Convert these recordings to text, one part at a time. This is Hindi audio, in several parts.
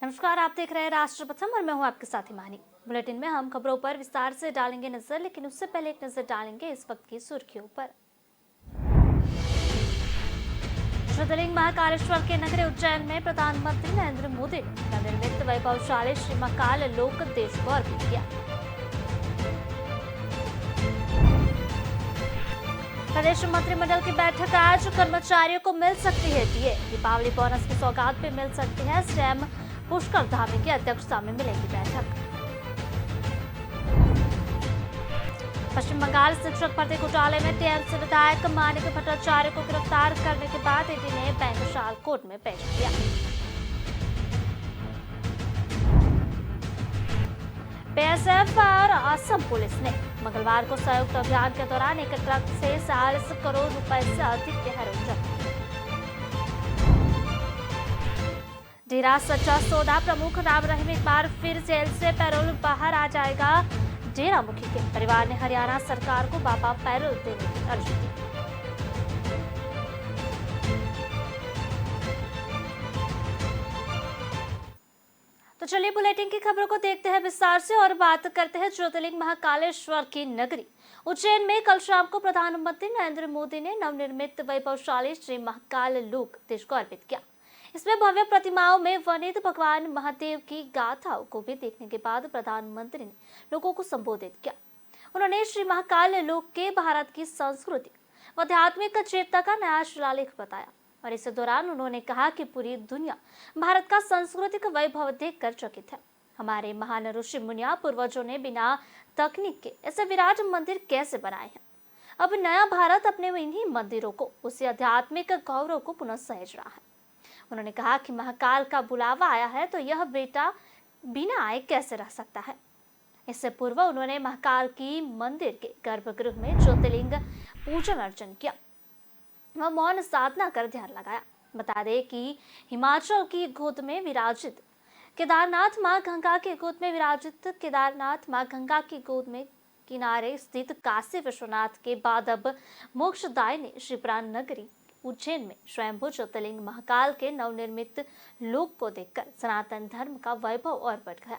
नमस्कार, आप देख रहे हैं राष्ट्र प्रथम और मैं हूं आपके साथ हिमानी। बुलेटिन में हम खबरों पर विस्तार से डालेंगे नजर, लेकिन उससे पहले एक नजर डालेंगे इस वक्त की सुर्खियों पर। ज्योतिर्लिंग महाकालेश्वर के नगरी उज्जैन में प्रधानमंत्री नरेंद्र मोदी ने नवनिर्मित वैभवशाली श्री महाकाल लोक देश को अर्पित किया। प्रदेश मंत्रिमंडल की बैठक आज, कर्मचारियों को मिल सकती है डीए, दीपावली बोनस की सौगात भी मिल सकती है। सीएम पुष्कर धामी की अध्यक्षता में मिलेगी बैठक। पश्चिम बंगाल शिक्षक भर्ती घोटाले में टीएमसी विधायक मानिक भट्टाचार्य को गिरफ्तार करने के बाद ईडी ने बेंगशाल कोर्ट में पेश किया। बीएसएफ और असम पुलिस ने मंगलवार को संयुक्त अभियान के दौरान एक ट्रक से 40 करोड़ रुपए से अधिक की हेरोइन जब्त की। डेरा सच्चा सौदा प्रमुख राम रहीम एक बार फिर जेल से पैरोल बाहर आ जाएगा। डेरा मुखी के परिवार ने हरियाणा सरकार को वापा पैरोल देने की अर्जी की। तो चलिए बुलेटिन की खबरों को देखते हैं विस्तार से और बात करते हैं ज्योतिर्लिंग महाकालेश्वर की नगरी उज्जैन में। कल शाम को प्रधानमंत्री नरेंद्र मोदी ने नवनिर्मित वैभवशाली श्री महाकाल लोक देश को अर्पित किया। इसमें भव्य प्रतिमाओं में वर्णित भगवान महादेव की गाथाओं को भी देखने के बाद प्रधानमंत्री ने लोगों को संबोधित किया। उन्होंने श्री महाकाल लोक के भारत की संस्कृति व आध्यात्मिक चेतना का नया शिलालेख बताया और इस दौरान उन्होंने कहा कि पूरी दुनिया भारत का सांस्कृतिक वैभव देखकर चकित है। हमारे महान ऋषि मुनिया पूर्वजों ने बिना तकनीक के ऐसे विराट मंदिर कैसे बनाए हैं। अब नया भारत अपने इन्हीं मंदिरों को, उसी आध्यात्मिक गौरव को पुनः सहेज रहा है। उन्होंने कहा कि महाकाल का बुलावा आया है तो यह बेटा बिना आए कैसे रह सकता है। इससे पूर्व उन्होंने महाकाल की मंदिर के गर्भगृह में ज्योतिर्लिंग पूजन अर्चन किया व मौन साधना कर ध्यान लगाया। बता दें कि हिमाचल की गोद में विराजित केदारनाथ मां गंगा की गोद में विराजित केदारनाथ मां गंगा की गोद में किनारे स्थित काशी विश्वनाथ के बाद अब मोक्षदायिनी शिप्रान नगरी उज्जैन में स्वयंभू ज्योतिर्लिंग महाकाल के नवनिर्मित लोक को देखकर सनातन धर्म का वैभव और बढ़ गया।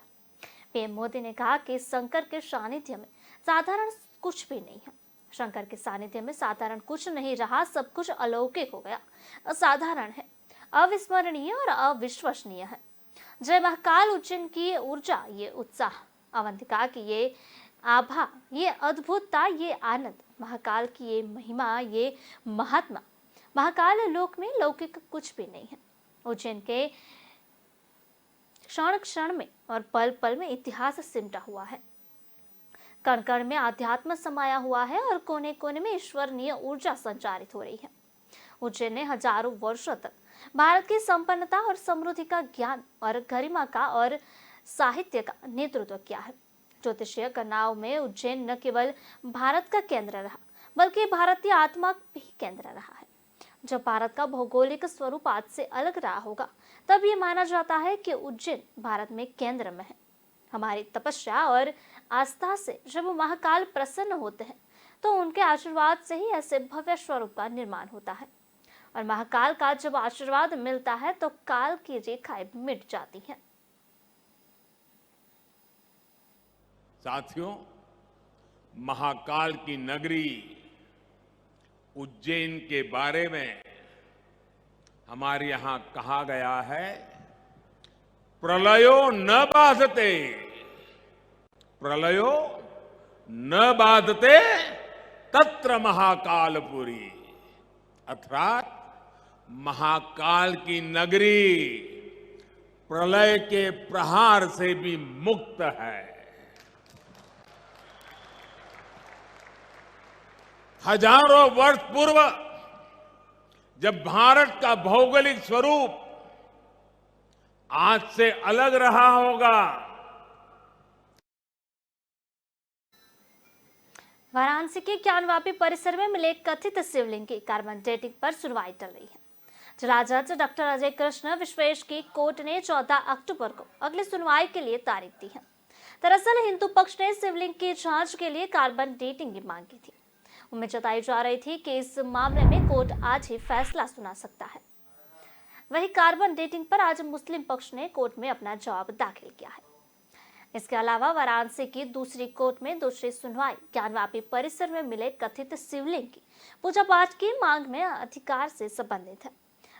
पीएम मोदी ने कहा कि शंकर के सानिध्य में साधारण कुछ भी नहीं है। शंकर के सानिध्य में साधारण कुछ नहीं रहा, सब कुछ अलौकिक हो गया, असाधारण है, अविस्मरणीय और अविश्वसनीय है। जय महाकाल उज्जैन की ये ऊर्जा, ये उत्साह, अवंतिका की ये आभा, ये अद्भुतता, ये आनंद, महाकाल की ये महिमा, ये महात्मा, महाकाल लोक में लौकिक कुछ भी नहीं है। उज्जैन के क्षण क्षण में और पल पल में इतिहास सिमटा हुआ है। कण कण में आध्यात्म समाया हुआ है और कोने कोने में ईश्वरीय ऊर्जा संचारित हो रही है। उज्जैन ने हजारों वर्षों तक भारत की संपन्नता और समृद्धि का ज्ञान और गरिमा का और साहित्य का नेतृत्व किया है। ज्योतिषीय गणनाओं में उज्जैन न केवल भारत का केंद्र रहा, बल्कि भारतीय आत्मा भी केंद्र रहा है। जब भारत का भौगोलिक स्वरूप आज से अलग रहा होगा, तब ये माना जाता है कि उज्जैन भारत में केंद्र में है। हमारी तपस्या और आस्था से जब महाकाल प्रसन्न होते हैं, तो उनके आशीर्वाद से ही ऐसे भव्य स्वरूप का निर्माण होता है। और महाकाल का जब आशीर्वाद मिलता है, तो काल की रेखाएं मिट जाती हैं। साथियों, महाकाल की नगरी उज्जैन के बारे में हमारे यहां कहा गया है, प्रलयो न बाधते, प्रलयो न बाधते तत्र महाकालपुरी, अर्थात महाकाल की नगरी प्रलय के प्रहार से भी मुक्त है। हजारों वर्ष पूर्व जब भारत का भौगोलिक स्वरूप आज से अलग रहा होगा, वाराणसी के ज्ञानवापी परिसर में मिले कथित शिवलिंग की कार्बन डेटिंग पर सुनवाई चल रही है। जिला जज डॉक्टर अजय कृष्ण विश्वेश की कोर्ट ने 14 अक्टूबर को अगली सुनवाई के लिए तारीख दी है। दरअसल हिंदू पक्ष ने शिवलिंग की जांच के लिए कार्बन डेटिंग की मांग की थी। उम्मीद जताई जा रही थी कि इस मामले में कोर्ट आज ही फैसला सुना सकता है। वहीं कार्बन डेटिंग पर आज मुस्लिम पक्ष ने कोर्ट में अपना जवाब दाखिल किया है। इसके अलावा वाराणसी की दूसरी कोर्ट में दूसरी सुनवाई ज्ञानवापी परिसर में मिले कथित शिवलिंग की पूजा पाठ की मांग में अधिकार से संबंधित है।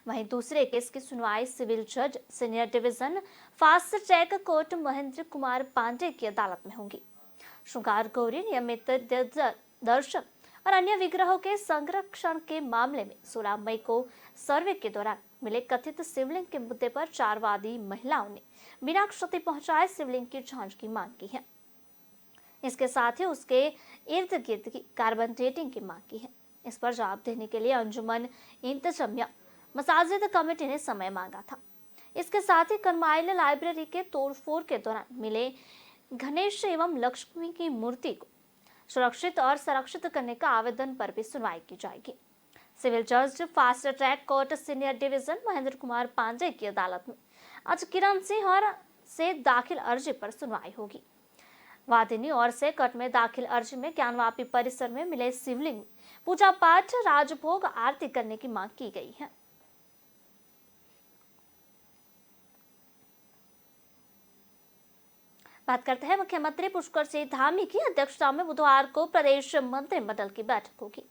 वहीं दूसरे केस की सुनवाई सिविल जज senior division fast track court Mahendra Kumar Pandey की अदालत में होगी। श्रृंगार गौरी नियमित दर्शन और अन्य विग्रहों के संरक्षण के मामले में 16 मई को सर्वे के दौरान मिले कथित शिवलिंग के मुद्दे पर 4 वादी महिलाओं ने बिना क्षति पहुंचाए शिवलिंग की जांच की मांग की है। इसके साथ ही उसके इर्द गिर्द की कार्बन डेटिंग की मांग की है। इस पर जवाब देने के लिए अंजुमन इंतजामिया मसाजिद कमेटी ने समय मांगा था। इसके साथ ही कनमाइल लाइब्रेरी के तोड़फोड़ के दौरान मिले गणेश एवं लक्ष्मी की मूर्ति को सुरक्षित और संरक्षित करने का आवेदन पर भी सुनवाई की जाएगी। सिविल जज fast track court senior division Mahendra Kumar Pandey की अदालत में आज किरण सिंह और से दाखिल अर्जी पर सुनवाई होगी। वादिनी और से कोर्ट में दाखिल अर्जी में ज्ञानवापी परिसर में मिले शिवलिंग पूजा पाठ राजभोग आरती करने की मांग की गई है। बात करते हैं मुख्यमंत्री पुष्कर सिंह धामी की अध्यक्षता में बुधवार को प्रदेश मंत्रिमंडल की बैठक होगी।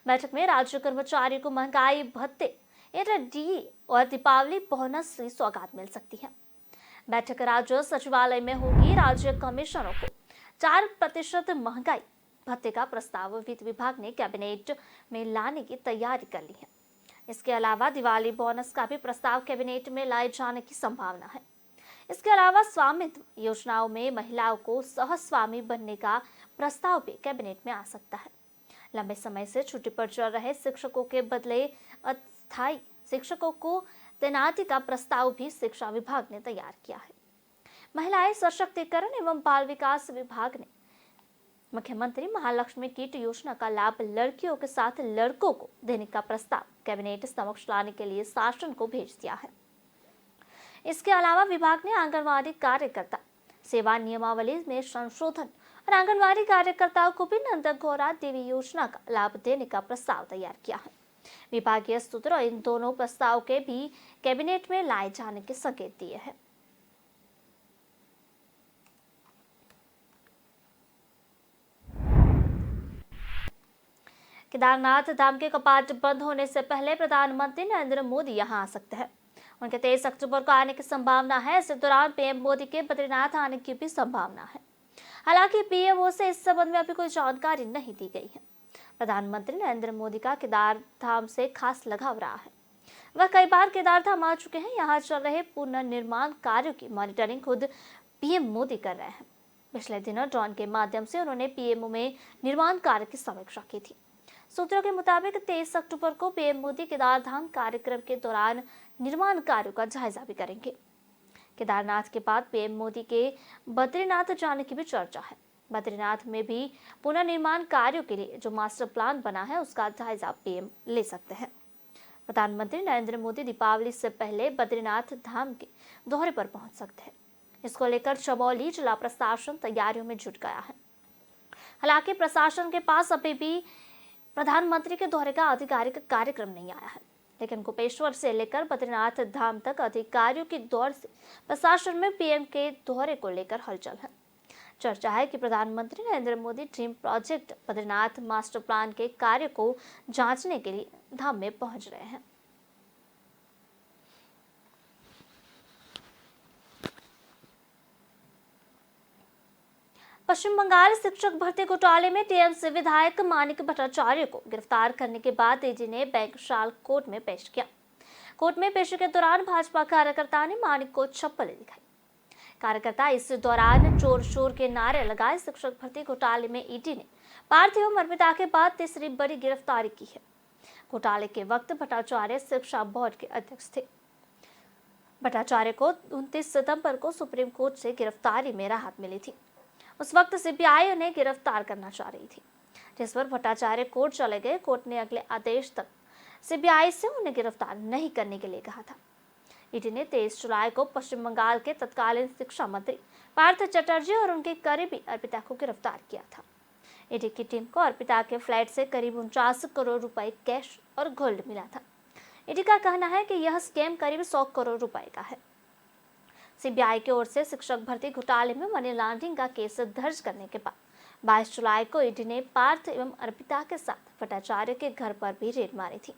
बैठक में राज्य कर्मचारियों को महंगाई भत्ते, डीए और दीपावली बोनस की सौगात मिल सकती है। बैठक राज्य सचिवालय में होगी। राज्य कमिश्नरों को 4% महंगाई भत्ते का प्रस्ताव वित्त विभाग ने कैबिनेट में लाने की तैयारी कर ली है। इसके अलावा दिवाली बोनस का भी प्रस्ताव कैबिनेट में लाए जाने की संभावना है। इसके अलावा स्वामित्व योजनाओं में महिलाओं को सह स्वामी बनने का प्रस्ताव भी कैबिनेट में आ सकता है। लंबे समय से छुट्टी पर चल रहे शिक्षकों के बदले अस्थायी शिक्षकों को तैनाती का प्रस्ताव भी शिक्षा विभाग ने तैयार किया है। महिलाएं सशक्तिकरण एवं बाल विकास विभाग ने मुख्यमंत्री महालक्ष्मी किट योजना का लाभ लड़कियों के साथ लड़कों को देने का प्रस्ताव कैबिनेट समक्ष लाने के लिए शासन को भेज दिया है। इसके अलावा विभाग ने आंगनवाड़ी कार्यकर्ता सेवा नियमावली में संशोधन और आंगनवाड़ी कार्यकर्ताओं को भी नंदगौरा देवी योजना का लाभ देने का प्रस्ताव तैयार किया है। विभागीय सूत्रों इन दोनों प्रस्ताव के भी कैबिनेट में लाए जाने के संकेत दिए हैं। केदारनाथ धाम के कपाट बंद होने से पहले प्रधानमंत्री नरेंद्र मोदी यहां आ सकते हैं। उनके 23 अक्टूबर को आने की संभावना है। इस दौरान पीएम मोदी के बद्रीनाथ आने की भी संभावना है। हालांकि पीएमओ से इस संबंध में अभी कोई जानकारी नहीं दी गई है। प्रधानमंत्री नरेंद्र मोदी का केदार धाम से खास लगाव रहा है। वह कई बार केदार धाम आ चुके हैं। यहाँ चल रहे पुनर्निर्माण कार्यों की मॉनिटरिंग खुद पीएम मोदी कर रहे हैं। पिछले दिनों ड्रोन के माध्यम से उन्होंने पीएमओ में निर्माण कार्य की समीक्षा की थी। सूत्रों के मुताबिक 23 अक्टूबर को पीएम मोदी केदार धाम कार्यक्रम के दौरान निर्माण कार्यों का जायजा भी करेंगे। केदारनाथ के बाद पीएम मोदी के बद्रीनाथ जाने की भी चर्चा है। बद्रीनाथ में भी पुनर्निर्माण कार्यों के लिए जो मास्टर प्लान बना है उसका जायजा पीएम ले सकते हैं। प्रधानमंत्री नरेंद्र मोदी दीपावली से पहले बद्रीनाथ धाम के दौरे पर पहुंच सकते हैं। इसको लेकर चमोली जिला प्रशासन तैयारियों में जुट गया है। हालांकि प्रशासन के पास अभी भी प्रधानमंत्री के दौरे का आधिकारिक कार्यक्रम नहीं आया है, लेकिन गोपेश्वर से लेकर बद्रीनाथ धाम तक अधिकारियों की दौड़ से प्रशासन में पीएम के दौरे को लेकर हलचल है। चर्चा है कि प्रधानमंत्री Narendra Modi dream project Badrinath master plan के कार्य को जांचने के लिए धाम में पहुंच रहे हैं। पश्चिम बंगाल शिक्षक भर्ती घोटाले में टीएमसी विधायक मानिक भट्टाचार्य को गिरफ्तार करने के बाद ईडी ने बैंकशाल कोर्ट में पेश किया। कोर्ट में पेशी के दौरान भाजपा कार्यकर्ता ने मानिक को चप्पलें दिखाई। कार्यकर्ता इस दौरान चोर शोर के नारे लगाए। शिक्षक भर्ती घोटाले में ईडी ने पार्थिव अर्पिता के बाद तीसरी बड़ी गिरफ्तारी की है। घोटाले के वक्त भट्टाचार्य शिक्षा बोर्ड के अध्यक्ष थे। भट्टाचार्य को 29 सितंबर को सुप्रीम कोर्ट से गिरफ्तारी में राहत मिली थी। उस वक्त सीबीआई उन्हें गिरफ्तार करना चाह रही थी, जिस पर भट्टाचार्य कोर्ट चले गए। कोर्ट ने अगले आदेश तक सीबीआई से उन्हें गिरफ्तार नहीं करने के लिए कहा था। ईडी ने 23 जुलाई को पश्चिम बंगाल के तत्कालीन शिक्षा मंत्री पार्थ चटर्जी और उनके करीबी अर्पिता को गिरफ्तार किया था। ईडी की टीम को अर्पिता के फ्लैट से करीब 49 करोड़ रुपए कैश और गोल्ड मिला था। ईडी का कहना है कि यह स्कैम करीब 100 करोड़ रुपए का है। सीबीआई की ओर से शिक्षक भर्ती घोटाले में मनी लॉन्ड्रिंग का केस दर्ज करने के बाद 22 जुलाई को ईडी ने पार्थ एवं अर्पिता के साथ भट्टाचार्य के घर पर भी रेड मारी थी।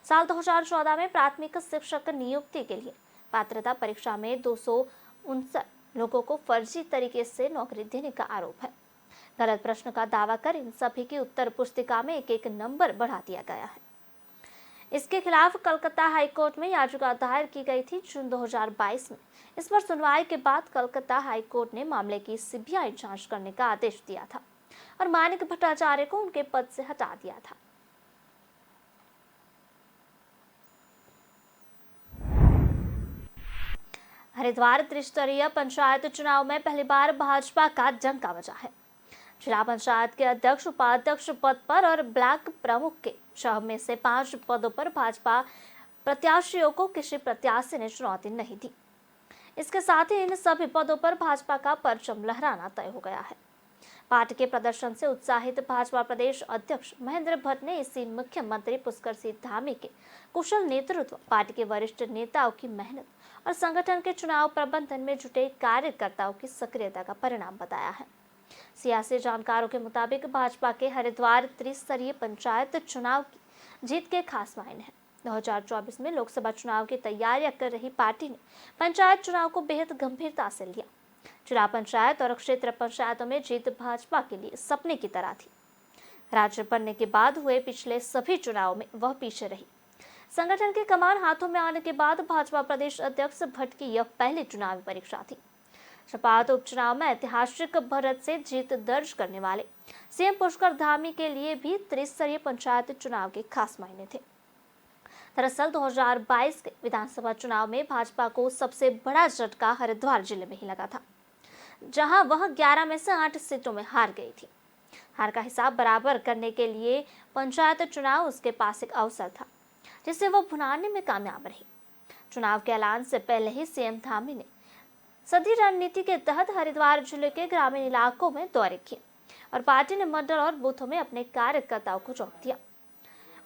साल 2014 में प्राथमिक शिक्षक नियुक्ति के लिए पात्रता परीक्षा में 259 लोगों को फर्जी तरीके से नौकरी देने का आरोप है। गलत प्रश्न का दावा कर इन सभी की उत्तर पुस्तिका में एक नंबर बढ़ा दिया गया है। इसके खिलाफ कलकत्ता हाईकोर्ट में याचिका दायर की गई थी जून 2022 में। इस पर सुनवाई के बाद कलकत्ता हाईकोर्ट ने मामले की सीबीआई जांच करने का आदेश दिया था और मानिक भट्टाचार्य को उनके पद से हटा दिया था। हरिद्वार त्रिस्तरीय पंचायत चुनाव में पहली बार भाजपा का डंका बजा है। जिला पंचायत के अध्यक्ष, उपाध्यक्ष पद पर और ब्लॉक प्रमुख के 6 में से 5 पदों पर भाजपा प्रत्याशियों को किसी प्रत्याशी ने चुनौती नहीं दी। इसके साथ ही इन सभी पदों पर भाजपा का परचम लहराना तय हो गया है। पार्टी के प्रदर्शन से उत्साहित भाजपा प्रदेश अध्यक्ष महेंद्र भट्ट ने इसी मुख्यमंत्री पुष्कर सिंह धामी के कुशल नेतृत्व, पार्टी के वरिष्ठ नेताओं की मेहनत और संगठन के चुनाव प्रबंधन में जुटे कार्यकर्ताओं की सक्रियता का परिणाम बताया है। सियासी जानकारों के मुताबिक भाजपा के हरिद्वार त्रिस्तरीय पंचायत चुनाव की जीत के खास मायने हैं। 2024 में लोकसभा चुनाव की तैयारियां कर रही पार्टी ने पंचायत चुनाव को बेहद गंभीरता से लिया। जिला पंचायत और क्षेत्र पंचायतों में जीत भाजपा के लिए सपने की तरह थी। राज्य बनने के बाद हुए पिछले सभी चुनाव में वह पीछे रही। संगठन के कमान हाथों में आने के बाद भाजपा प्रदेश अध्यक्ष भट्ट की यह पहली चुनावी परीक्षा थी। शपाथ उपचुनाव में ऐतिहासिक बढ़त से जीत दर्ज करने वाले सीएम पुष्कर धामी के लिए भी त्रिस्तरीय पंचायत चुनाव के खास मायने थे। दरअसल 2022 के विधानसभा चुनाव में भाजपा को सबसे बड़ा झटका हरिद्वार जिले में ही लगा था, जहां वह 11 में से 8 सीटों में हार गई थी। हार का हिसाब बराबर करने के लिए पंचायत चुनाव उसके पास एक अवसर था, जिसे वह भुनाने में कामयाब रही। चुनाव के ऐलान से पहले ही सीएम धामी ने सदी रणनीति के तहत हरिद्वार जिले के ग्रामीण इलाकों में दौरे किए और पार्टी ने मंडल और बूथों में अपने कार्यकर्ताओं को जोड़ दिया।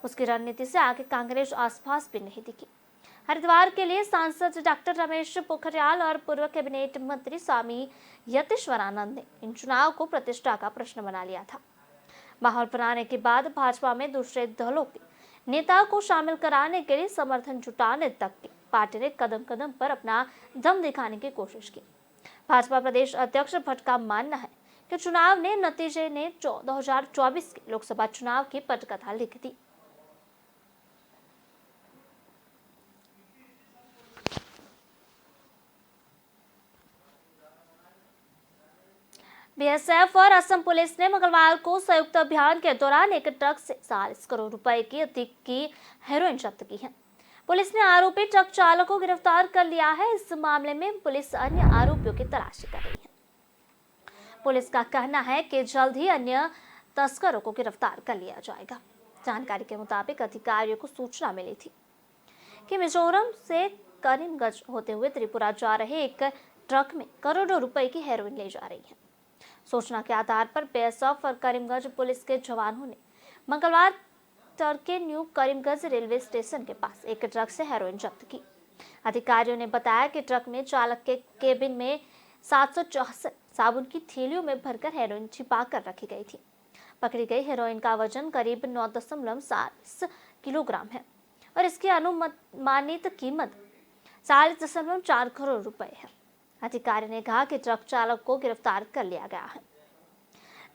उसकी रणनीति से आगे कांग्रेस आसपास भी नहीं दिखी। हरिद्वार के लिए सांसद डॉक्टर रमेश पोखरियाल और पूर्व कैबिनेट मंत्री स्वामी यतीश्वरानंद ने इन चुनाव को प्रतिष्ठा का प्रश्न बना लिया था। माहौल बनाने के बाद भाजपा में दूसरे दलों के नेताओं को शामिल कराने के लिए समर्थन जुटाने तक की पार्टी ने कदम कदम पर अपना दम दिखाने की कोशिश की। भाजपा प्रदेश अध्यक्ष भट्ट का मानना है कि चुनाव ने नतीजे ने 2024 के लोकसभा चुनाव की पटकथा लिख दी। बीएसएफ और असम पुलिस ने मंगलवार को संयुक्त अभियान के दौरान एक ट्रक से 40 करोड़ रुपए की अधिक की हेरोइन जब्त की है। पुलिस ने आरोपी ट्रक चालक को गिरफ्तार कर लिया है। इस मामले में पुलिस अन्य आरोपियों की तलाशी कर रही है। पुलिस का कहना है कि जल्द ही अन्य तस्करों को गिरफ्तार कर लिया जाएगा। जानकारी के मुताबिक अधिकारियों को सूचना मिली थी कि मिजोरम से करीमगंज होते हुए त्रिपुरा जा रहे एक ट्रक में करोड़ों रुपए की हेरोइन ले जा रही है। सूचना के आधार पर बीएसएफ और करीमगंज पुलिस के जवानों ने मंगलवार तड़के न्यू करीमगंज रेलवे स्टेशन के पास एक ट्रक से हेरोइन जब्त की। अधिकारियों ने बताया कि ट्रक में चालक के केबिन में 764 साबुन की थैलियों में भरकर हेरोइन छिपा कर रखी गई थी। पकड़ी गई हेरोइन का वजन करीब 9.40 किलोग्राम है और इसकी अनुमानित कीमत 40.4 करोड़ रुपए है। अधिकारी ने कहा कि ट्रक चालक को गिरफ्तार कर लिया गया है।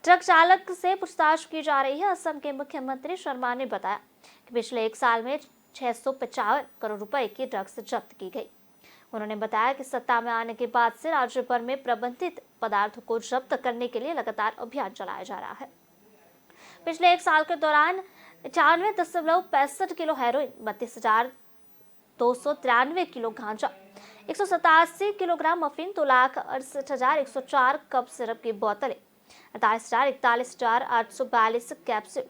ट्रक चालक से पूछताछ की जा रही है। असम के मुख्यमंत्री शर्मा ने बताया कि पिछले 1 साल में 655 करोड़ रुपए की ड्रग्स जब्त की गई। उन्होंने बताया कि सत्ता में आने के बाद से राज्य भर में प्रतिबंधित पदार्थों को जब्त करने के लिए लगातार अभियान चलाया जा रहा है। पिछले 1 साल के दौरान 95.65 किलो हेरोइन, 32,293 किलो गांजा, 187 किलोग्राम अफीम, 2,68,104 कप सिरप की बोतलें, 48,41,842 कैप्सूल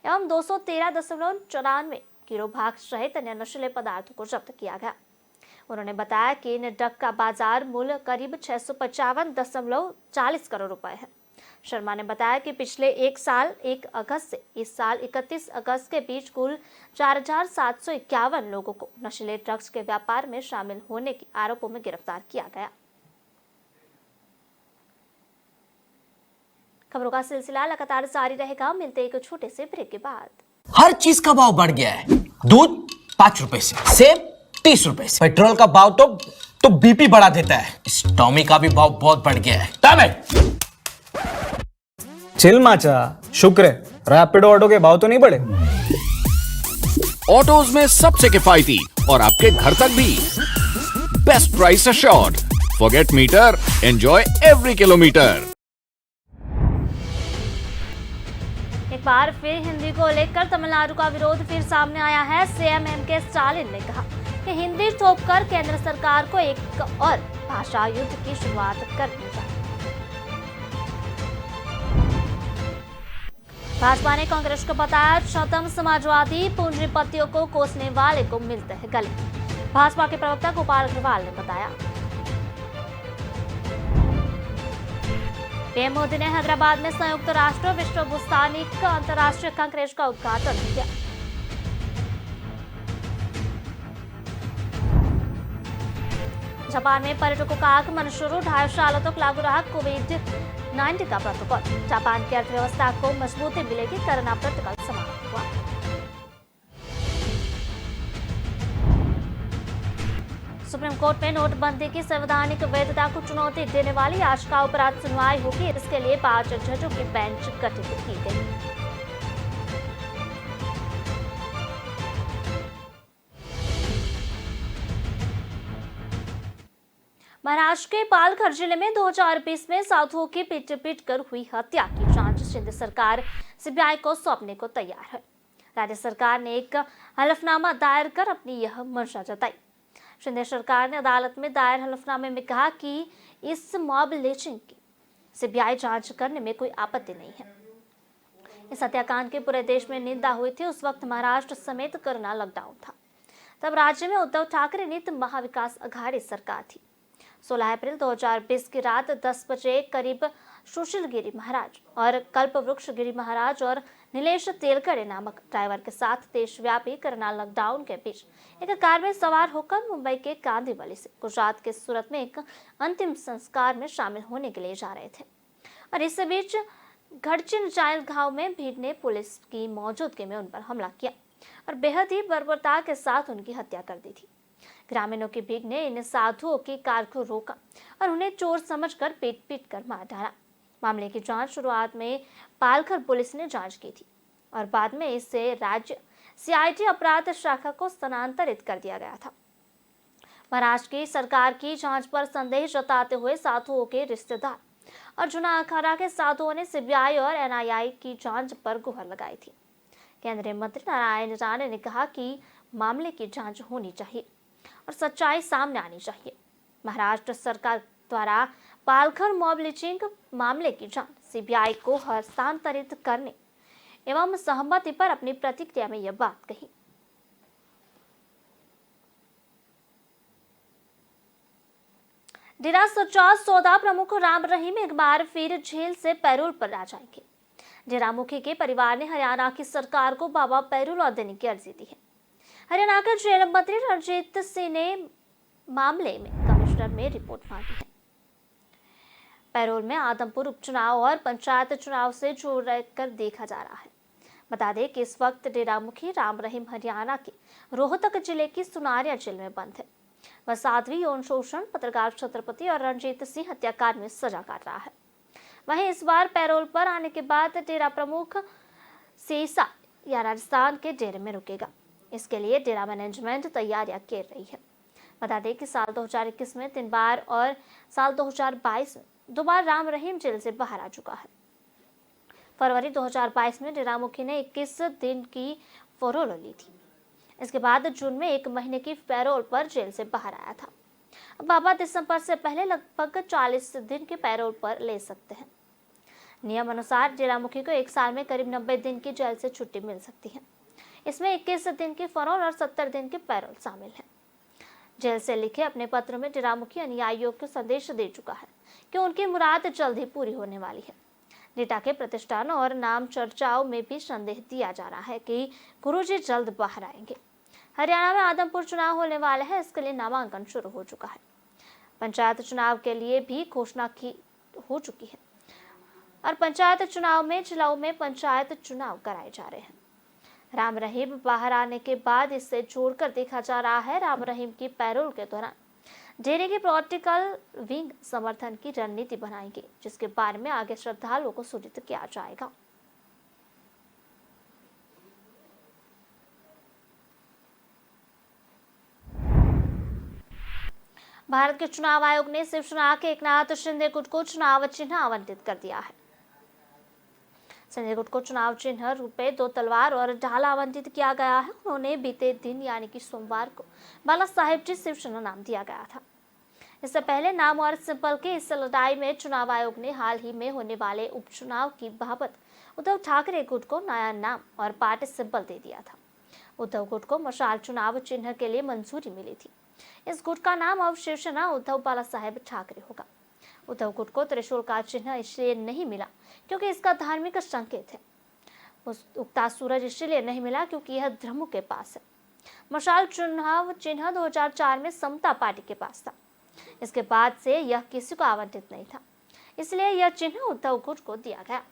एवं 213.94 किलो भाग सहित अन्य नशीले पदार्थों को जब्त किया गया। उन्होंने बताया कि इन ड्रग का बाजार मूल्य करीब 655.40 करोड़ रुपए है। शर्मा ने बताया कि पिछले 1 साल 1 अगस्त से इस साल 31 अगस्त के बीच कुल 4,751 लोगों को नशीले ड्रग्स के व्यापार में शामिल होने के आरोपों में गिरफ्तार किया गया। खबरों का सिलसिला लगातार जारी रहेगा। मिलते एक छोटे से ब्रेक के बाद। हर चीज का भाव बढ़ गया है। दूध 5 रुपए से, सेब 30 रुपए से, पेट्रोल का भाव तो बीपी बढ़ा देता है। इस टॉमी का भी भाव बहुत बढ़ गया है। चिल माचा, शुक्र है रैपिडो ऑटो के भाव तो नहीं बढ़े। ऑटोज में सबसे किफायती और आपके घर तक भी best price assured. Forget meter, enjoy every kilometre. एक बार फिर हिंदी को लेकर तमिलनाडु का विरोध फिर सामने आया है। CM MK. स्टालिन ने कहा कि हिंदी थोपकर केंद्र सरकार को एक और भाषा युद्ध की शुरुआत करनी चाहिए। भाजपा ने कांग्रेस को बताया छतम समाजवादी पूंजीपतियों को कोसने वाले को मिलते हैं गले। भाजपा के प्रवक्ता गोपाल अग्रवाल ने बताया। पीएम मोदी ने हैदराबाद में संयुक्त राष्ट्र विश्व भूस्थानिक अंतर्राष्ट्रीय कांग्रेस का उद्घाटन किया। जापान में पर्यटकों का आगमन शुरू, 2.5 सालों तक लागू रहा कोविड-19 का प्रोटोकॉल। जापान की अर्थव्यवस्था को मजबूती मिलेगी, कोरोना प्रोटोकॉल समाप्त हुआ। सुप्रीम कोर्ट में नोटबंदी की संवैधानिक वैधता को चुनौती देने वाली याचिकाओं पर आज सुनवाई होगी। इसके लिए 5 जजों की बेंच गठित की गई। महाराष्ट्र के पालघर जिले में 2020 में साधुओं की पीट कर हुई हत्या की जांच शिंदे सरकार सीबीआई को सौंपने को तैयार है। राज्य सरकार ने एक हलफनामा दायर कर अपनी यह मंशा जताई। शिंदे सरकार ने अदालत में दायर हलफनामे में कहा कि इस मॉब लिंचिंग की सीबीआई जांच करने में कोई आपत्ति नहीं है। इस हत्याकांड की पूरे देश में निंदा हुई थी। उस वक्त महाराष्ट्र समेत कोरोना लॉकडाउन था। तब राज्य में उद्धव ठाकरे नीत महाविकास अघाड़ी सरकार थी। 16 अप्रैल 2020 की रात 10 बजे करीब सुशील गिरी महाराज और कल्पवृक्ष गिरी महाराज और नीलेश तेलकड़े नामक ड्राइवर के साथ देशव्यापी कोरोना लॉकडाउन के बीच एक कार में सवार होकर मुंबई के कांदिवली से गुजरात के सूरत में एक अंतिम संस्कार में शामिल होने के लिए जा रहे थे। और इस बीच घड़चिन जायल गांव में भीड़ ने पुलिस की मौजूदगी में उन पर हमला किया और बेहद ही बर्बरता के साथ उनकी हत्या कर दी थी। ग्रामीणों की भीड़ ने इन साधुओं की कार को रोका और उन्हें चोर समझकर पीट कर मार डाला। मामले की जांच शुरुआत में पालघर पुलिस ने जांच की थी और बाद में इससे राज्य सीआईडी अपराध शाखा को स्थानांतरित कर दिया गया था। महाराष्ट्र की सरकार की जांच पर संदेह जताते हुए साधुओं के रिश्तेदार और चुनाव अखाड़ा के साधुओं ने सीबीआई और एनआईए की जांच पर गुहार लगाई थी। केंद्रीय मंत्री नारायण राणे ने कहा कि मामले की जांच होनी चाहिए और सच्चाई सामने आनी चाहिए। महाराष्ट्र सरकार द्वारा पालघर मॉब लिंचिंग मामले की जांच सीबीआई को हस्तांतरित करने एवं सहमति पर अपनी प्रतिक्रिया में यह बात कही। डेरा सच्चा सौदा प्रमुख राम रहीम एक बार फिर जेल से पैरोल पर आ जाएंगे। डेरा मुखी के परिवार ने हरियाणा की सरकार को बाबा पैरोल देने की अर्जी दी है। हरियाणा के जेल मंत्री रणजीत सिंह ने मामले में कमिश्नर में रिपोर्ट मांगी है। पैरोल में आदमपुर उपचुनाव और पंचायत चुनाव से जोड़कर देखा जा रहा है। बता दें कि इस वक्त डेरा मुखी राम रहीम हरियाणा के रोहतक जिले की सुनारिया जेल में बंद है। वह 7वीं यौन शोषण, पत्रकार छत्रपति और रणजीत सिंह हत्याकांड में सजा काट रहा है। वहीं इस बार पैरोल पर आने के बाद डेरा प्रमुख सीसा या राजस्थान के डेरे में रुकेगा। इसके लिए डेरा मैनेजमेंट तैयारियां कर रही है। बता दें कि साल 2021 में 3 बार और साल 2022 में 2 बार राम रहीम जेल से बाहर आ चुका है। फरवरी 2022 में डेरा मुखी ने 21 दिन की पैरोल ली थी। इसके बाद जून में 1 महीने की पैरोल पर जेल से बाहर आया था। बाबा दिसंबर से पहले लगभग 40 दिन के पैरोल पर ले सकते हैं। नियम अनुसार डेरा मुखी को 1 साल में करीब 90 दिन की जेल से छुट्टी मिल सकती है। इसमें 21 दिन की पैरोल और 70 दिन की पैरोल शामिल है। जेल से लिखे अपने पत्र में डेरा मुखी अनुयायियों को संदेश दे चुका है कि उनकी मुराद जल्द ही पूरी होने वाली है। नीटा के प्रतिष्ठान और नाम चर्चाओं में भी संदेह दिया जा रहा है कि गुरुजी जल्द बाहर आएंगे। हरियाणा में आदमपुर चुनाव होने वाले हैं, इसके लिए नामांकन शुरू हो चुका है। पंचायत चुनाव के लिए भी घोषणा हो चुकी है और पंचायत चुनाव में जिलों में पंचायत चुनाव कराए जा रहे हैं। राम रहीम बाहर आने के बाद इससे जोड़कर देखा जा रहा है। राम रहीम की पैरोल के दौरान डेरे की पॉलिटिकल विंग समर्थन की रणनीति बनाएगी, जिसके बारे में आगे श्रद्धालुओं को सूचित किया जाएगा। भारत के चुनाव आयोग ने शिवसेना के एकनाथ शिंदे गुट को चुनाव चिन्ह आवंटित कर दिया है। संजय गुट को चुनाव चिन्ह रूपे 2 तलवार और ढाल आवंटित किया गया है। उन्होंने बीते दिन यानी कि सोमवार को बाला साहेब जी शिवसेना नाम दिया गया था। इससे पहले नाम और सिंबल की इस लड़ाई में चुनाव आयोग ने हाल ही में होने वाले उपचुनाव की बाबत उद्धव ठाकरे गुट को नया नाम और पार्टी सिंबल दे दिया था। उद्धव गुट को मशाल चुनाव चिन्ह के लिए मंजूरी मिली थी। इस गुट का नाम अब शिवसेना उद्धव बाला साहेब ठाकरे होगा। उद्धव गुट को त्रिशूल का चिन्ह इसलिए नहीं मिला क्योंकि इसका धार्मिक संकेत है। उगता सूरज इसलिए नहीं मिला क्योंकि यह धर्मों के पास है। मशाल चुनाव चिन्ह 2004 में समता पार्टी के पास था। इसके बाद से यह किसी को आवंटित नहीं था, इसलिए यह चिन्ह उद्धव गुट को दिया गया।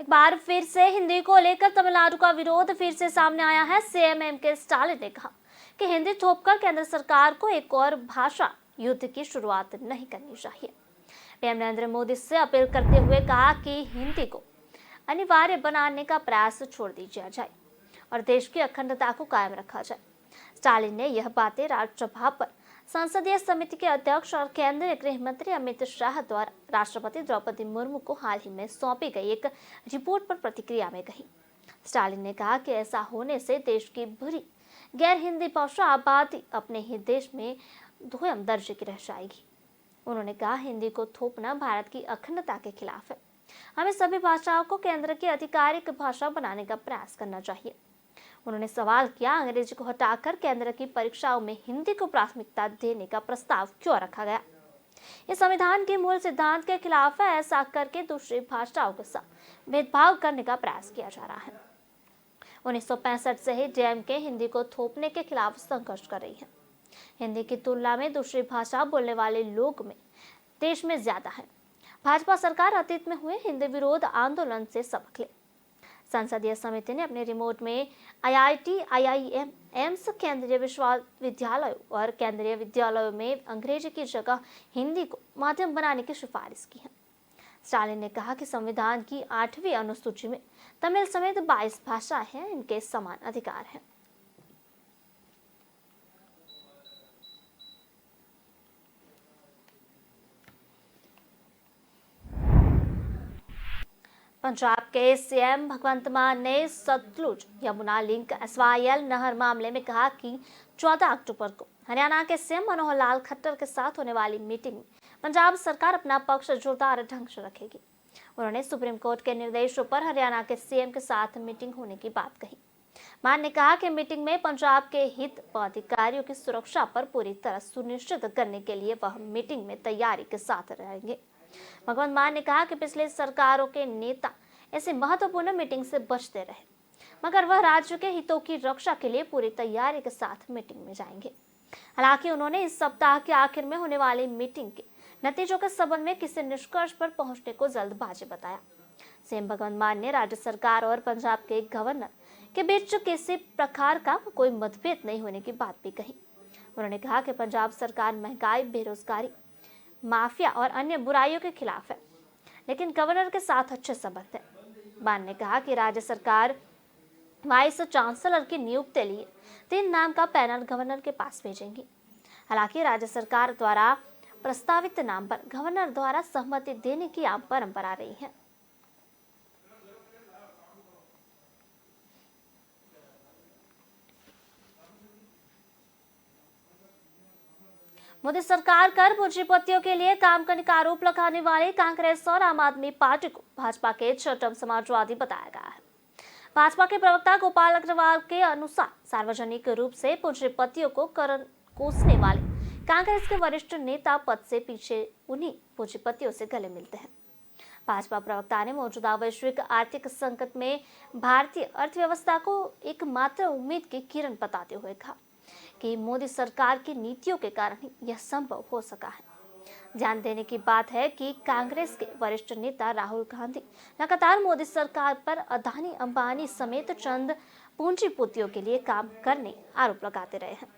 एक बार फिर से हिंदी को लेकर तमिलनाडु का विरोध फिर से सामने आया है। सीएम एमके स्टालिन ने कहा कि हिंदी थोपकर केंद्र सरकार को एक और भाषा युद्ध की शुरुआत नहीं करनी चाहिए। पीएम नरेंद्र मोदी से अपील करते हुए कहा कि हिंदी को अनिवार्य बनाने का प्रयास छोड़ दिया जाए और देश की अखंडता को कायम रखा जाए। स्टालिन ने यह बातें राज्यसभा पर संसदीय समिति के अध्यक्ष और केंद्रीय गृह मंत्री अमित शाह द्वारा राष्ट्रपति द्रौपदी मुर्मू को हाल ही में सौंपी गई एक रिपोर्ट पर प्रतिक्रिया में कही। स्टालिन ने कहा कि ऐसा होने से देश की बुरी गैर हिंदी भाषा आबादी अपने ही देश में दोयम दर्जे की रह जाएगी। उन्होंने कहा, हिंदी को थोपना भारत की अखंडता के खिलाफ है। हमें सभी भाषाओं को केंद्र की आधिकारिक भाषा बनाने का प्रयास करना चाहिए। उन्होंने सवाल किया, अंग्रेजी को हटाकर केंद्र की परीक्षाओं में हिंदी को प्राथमिकता देने का प्रस्ताव क्यों रखा गया? ये संविधान के मूल सिद्धांत के खिलाफ है। ऐसा करके दूसरी भाषाओं के साथ भेदभाव करने का प्रयास किया जा रहा है। 1965 से ही डीएमके हिंदी को थोपने के खिलाफ संघर्ष कर रही है। हिंदी की तुलना में दूसरी भाषा बोलने वाले लोग में देश में ज्यादा है। भाजपा सरकार अतीत में हुए हिंदी विरोध आंदोलन से सबक ले। संसदीय समिति ने अपने रिमोट में आईआईटी, आईआईएम, एम्स, केंद्रीय विश्वविद्यालयों और केंद्रीय विद्यालयों में अंग्रेजी की जगह हिंदी को माध्यम बनाने की सिफारिश की है। स्टालिन ने कहा कि संविधान की 8वीं अनुसूची में तमिल समेत 22 भाषाएं हैं, इनके समान अधिकार हैं। पंजाब के सीएम भगवंत मान ने सतलुज यमुना लिंक SYL नहर मामले में कहा कि 14 अक्टूबर को हरियाणा के सीएम मनोहर लाल खट्टर के साथ होने वाली मीटिंग में पंजाब सरकार अपना पक्ष जोरदार ढंग से रखेगी। उन्होंने सुप्रीम कोर्ट के निर्देशों पर हरियाणा के सीएम के साथ मीटिंग होने की बात कही। मान ने कहा कि मीटिंग में पंजाब के हित व अधिकारियों की सुरक्षा पर पूरी तरह सुनिश्चित करने के लिए वह मीटिंग में तैयारी के साथ रहेंगे। भगवंत मान ने कहा कि पिछले सरकारों के नेता ऐसे महत्वपूर्ण मीटिंग से बचते रहे, मगर वह राज्य के हितों की रक्षा के लिए पूरी तैयारी के साथ मीटिंग में जाएंगे। हालांकि उन्होंने इस सप्ताह के आखिर में होने वाली मीटिंग के नतीजों के संबंध में किसी निष्कर्ष पर पहुंचने को जल्दबाजी बताया। सीएम भगवंत मान ने राज्य सरकार और पंजाब के गवर्नर के बीच किसी प्रकार का कोई मतभेद नहीं होने की बात भी कही। उन्होंने कहा कि पंजाब सरकार महंगाई, बेरोजगारी, माफिया और अन्य बुराइयों के खिलाफ है, लेकिन गवर्नर के साथ अच्छे संबंध है। मान ने कहा कि राज्य सरकार वाइस चांसलर की नियुक्ति लिए 3 नाम का पैनल गवर्नर के पास भेजेंगी। हालांकि राज्य सरकार द्वारा प्रस्तावित नाम पर गवर्नर द्वारा सहमति देने की आम परंपरा रही है। मोदी सरकार कर पूंजीपतियों के लिए काम करने का आरोप लगाने वाले कांग्रेस और आम आदमी पार्टी को भाजपा के छठम समाजवादी बताया गया है। भाजपा के प्रवक्ता गोपाल अग्रवाल के अनुसार सार्वजनिक रूप से पूंजीपतियों को कोसने वाले कांग्रेस के वरिष्ठ नेता पद से पीछे उन्हीं पूंजीपतियों से गले मिलते हैं। भाजपा प्रवक्ता ने मौजूदा वैश्विक आर्थिक संकट में भारतीय अर्थव्यवस्था को एकमात्र उम्मीद की किरण बताते हुए कहा कि मोदी सरकार की नीतियों के कारण ही यह संभव हो सका है। ध्यान देने की बात है कि कांग्रेस के वरिष्ठ नेता राहुल गांधी लगातार मोदी सरकार पर अदानी, अंबानी समेत चंद पूंजीपतियों के लिए काम करने आरोप लगाते रहे हैं।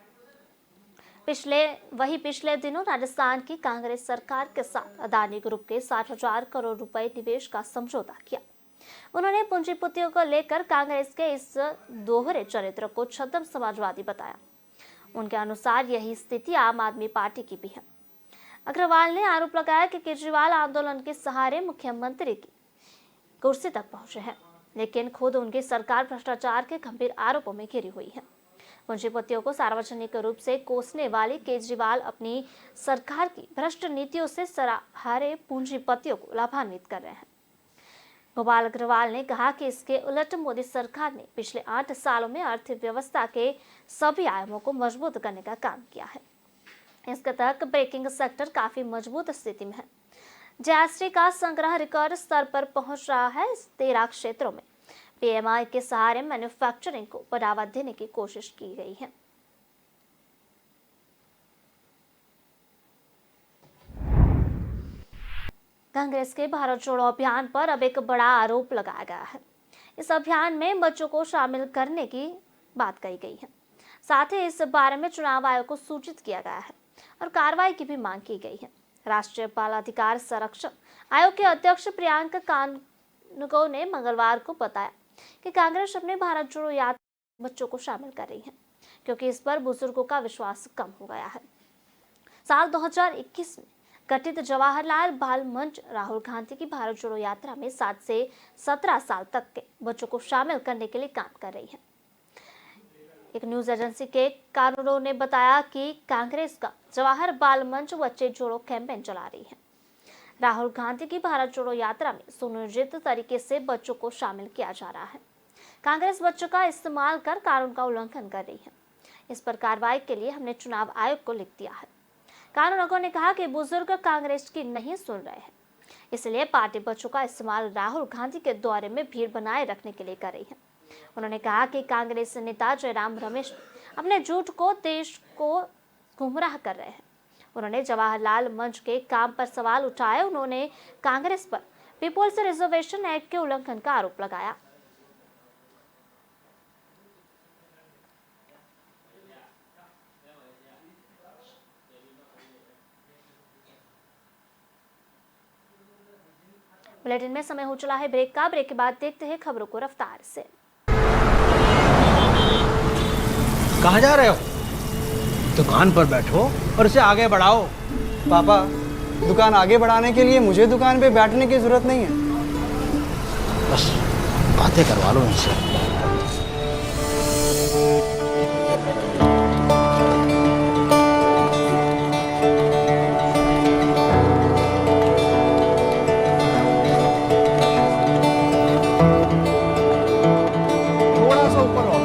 पिछले दिनों राजस्थान की कांग्रेस सरकार के साथ अदानी ग्रुप के 60,000 करोड़ रुपए निवेश का समझौता किया। उन्होंने पूंजीपतियों को लेकर कांग्रेस के इस दोहरे चरित्र को छद्म समाजवादी बताया। उनके अनुसार यही स्थिति आम आदमी पार्टी की भी है। अग्रवाल ने आरोप लगाया कि केजरीवाल आंदोलन के सहारे मुख्यमंत्री की कुर्सी तक पहुंचे हैं, लेकिन खुद उनकी सरकार भ्रष्टाचार के गंभीर आरोपों में घिरी हुई है। पूंजीपतियों को सार्वजनिक रूप से कोसने वाले केजरीवाल अपनी सरकार की भ्रष्ट नीतियों से सराहनीय पूंजीपतियों को लाभान्वित कर रहे हैं। गोपाल अग्रवाल ने कहा कि इसके उलट मोदी सरकार ने पिछले 8 सालों में अर्थव्यवस्था के सभी आयामों को मजबूत करने का काम किया है। इसके तहत बैंकिंग सेक्टर काफी मजबूत स्थिति में है। जीएसटी का संग्रह रिकॉर्ड स्तर पर पहुंच रहा है। इस 13 क्षेत्रों में पीएमआई के सहारे मैन्युफैक्चरिंग को बढ़ावा देने की कोशिश की गई है। कांग्रेस के भारत जोड़ो अभियान पर अब एक बड़ा आरोप लगाया गया है। इस अभियान में बच्चों को शामिल करने की बात कही गई है। साथ ही इस बारे में चुनाव आयोग को सूचित किया गया है और कार्रवाई की भी मांग की गई है। राष्ट्रीय बाल अधिकार संरक्षण आयोग के अध्यक्ष प्रियंका कानूनगो ने मंगलवार को बताया कि कांग्रेस अपने भारत जोड़ो यात्रा बच्चों को शामिल कर रही है, क्योंकि इस पर बुजुर्गों का विश्वास कम हो गया है। साल 2021 में गठित जवाहरलाल बाल मंच राहुल गांधी की भारत जोड़ो यात्रा में 7 से 17 साल तक के बच्चों को शामिल करने के लिए काम कर रही है। एक न्यूज एजेंसी के कानूनों ने बताया कि कांग्रेस का जवाहर बाल मंच बच्चे जोड़ो कैंपेन चला रही है। राहुल गांधी की भारत जोड़ो यात्रा में सुनियोजित तरीके से बच्चों को शामिल किया जा रहा है। कांग्रेस बच्चों का इस्तेमाल कर कानून का उल्लंघन कर रही है। इस पर कार्रवाई के लिए हमने चुनाव आयोग को लिख दिया है। कानूनगो ने कहा कि बुजुर्ग कांग्रेस की नहीं सुन रहे हैं, इसलिए पार्टी बच्चों का इस्तेमाल राहुल गांधी के दौरे में भीड़ बनाए रखने के लिए कर रही है। उन्होंने कहा कि कांग्रेस नेता जयराम रमेश अपने झूठ को देश को गुमराह कर रहे हैं। उन्होंने जवाहरलाल मंच के काम पर सवाल उठाए। उन्होंने कांग्रेस पर पीपुल्स रिजर्वेशन एक्ट के उल्लंघन का आरोप लगाया। बुलेटिन में समय हो चला है ब्रेक का। ब्रेक के बाद देखते हैं खबरों को रफ्तार से। कहाँ जा रहे हो? दुकान पर बैठो और इसे आगे बढ़ाओ। पापा, दुकान आगे बढ़ाने के लिए मुझे दुकान पे बैठने की जरूरत नहीं है। बस बातें करवा लो इनसे। थोड़ा सा ऊपर हो।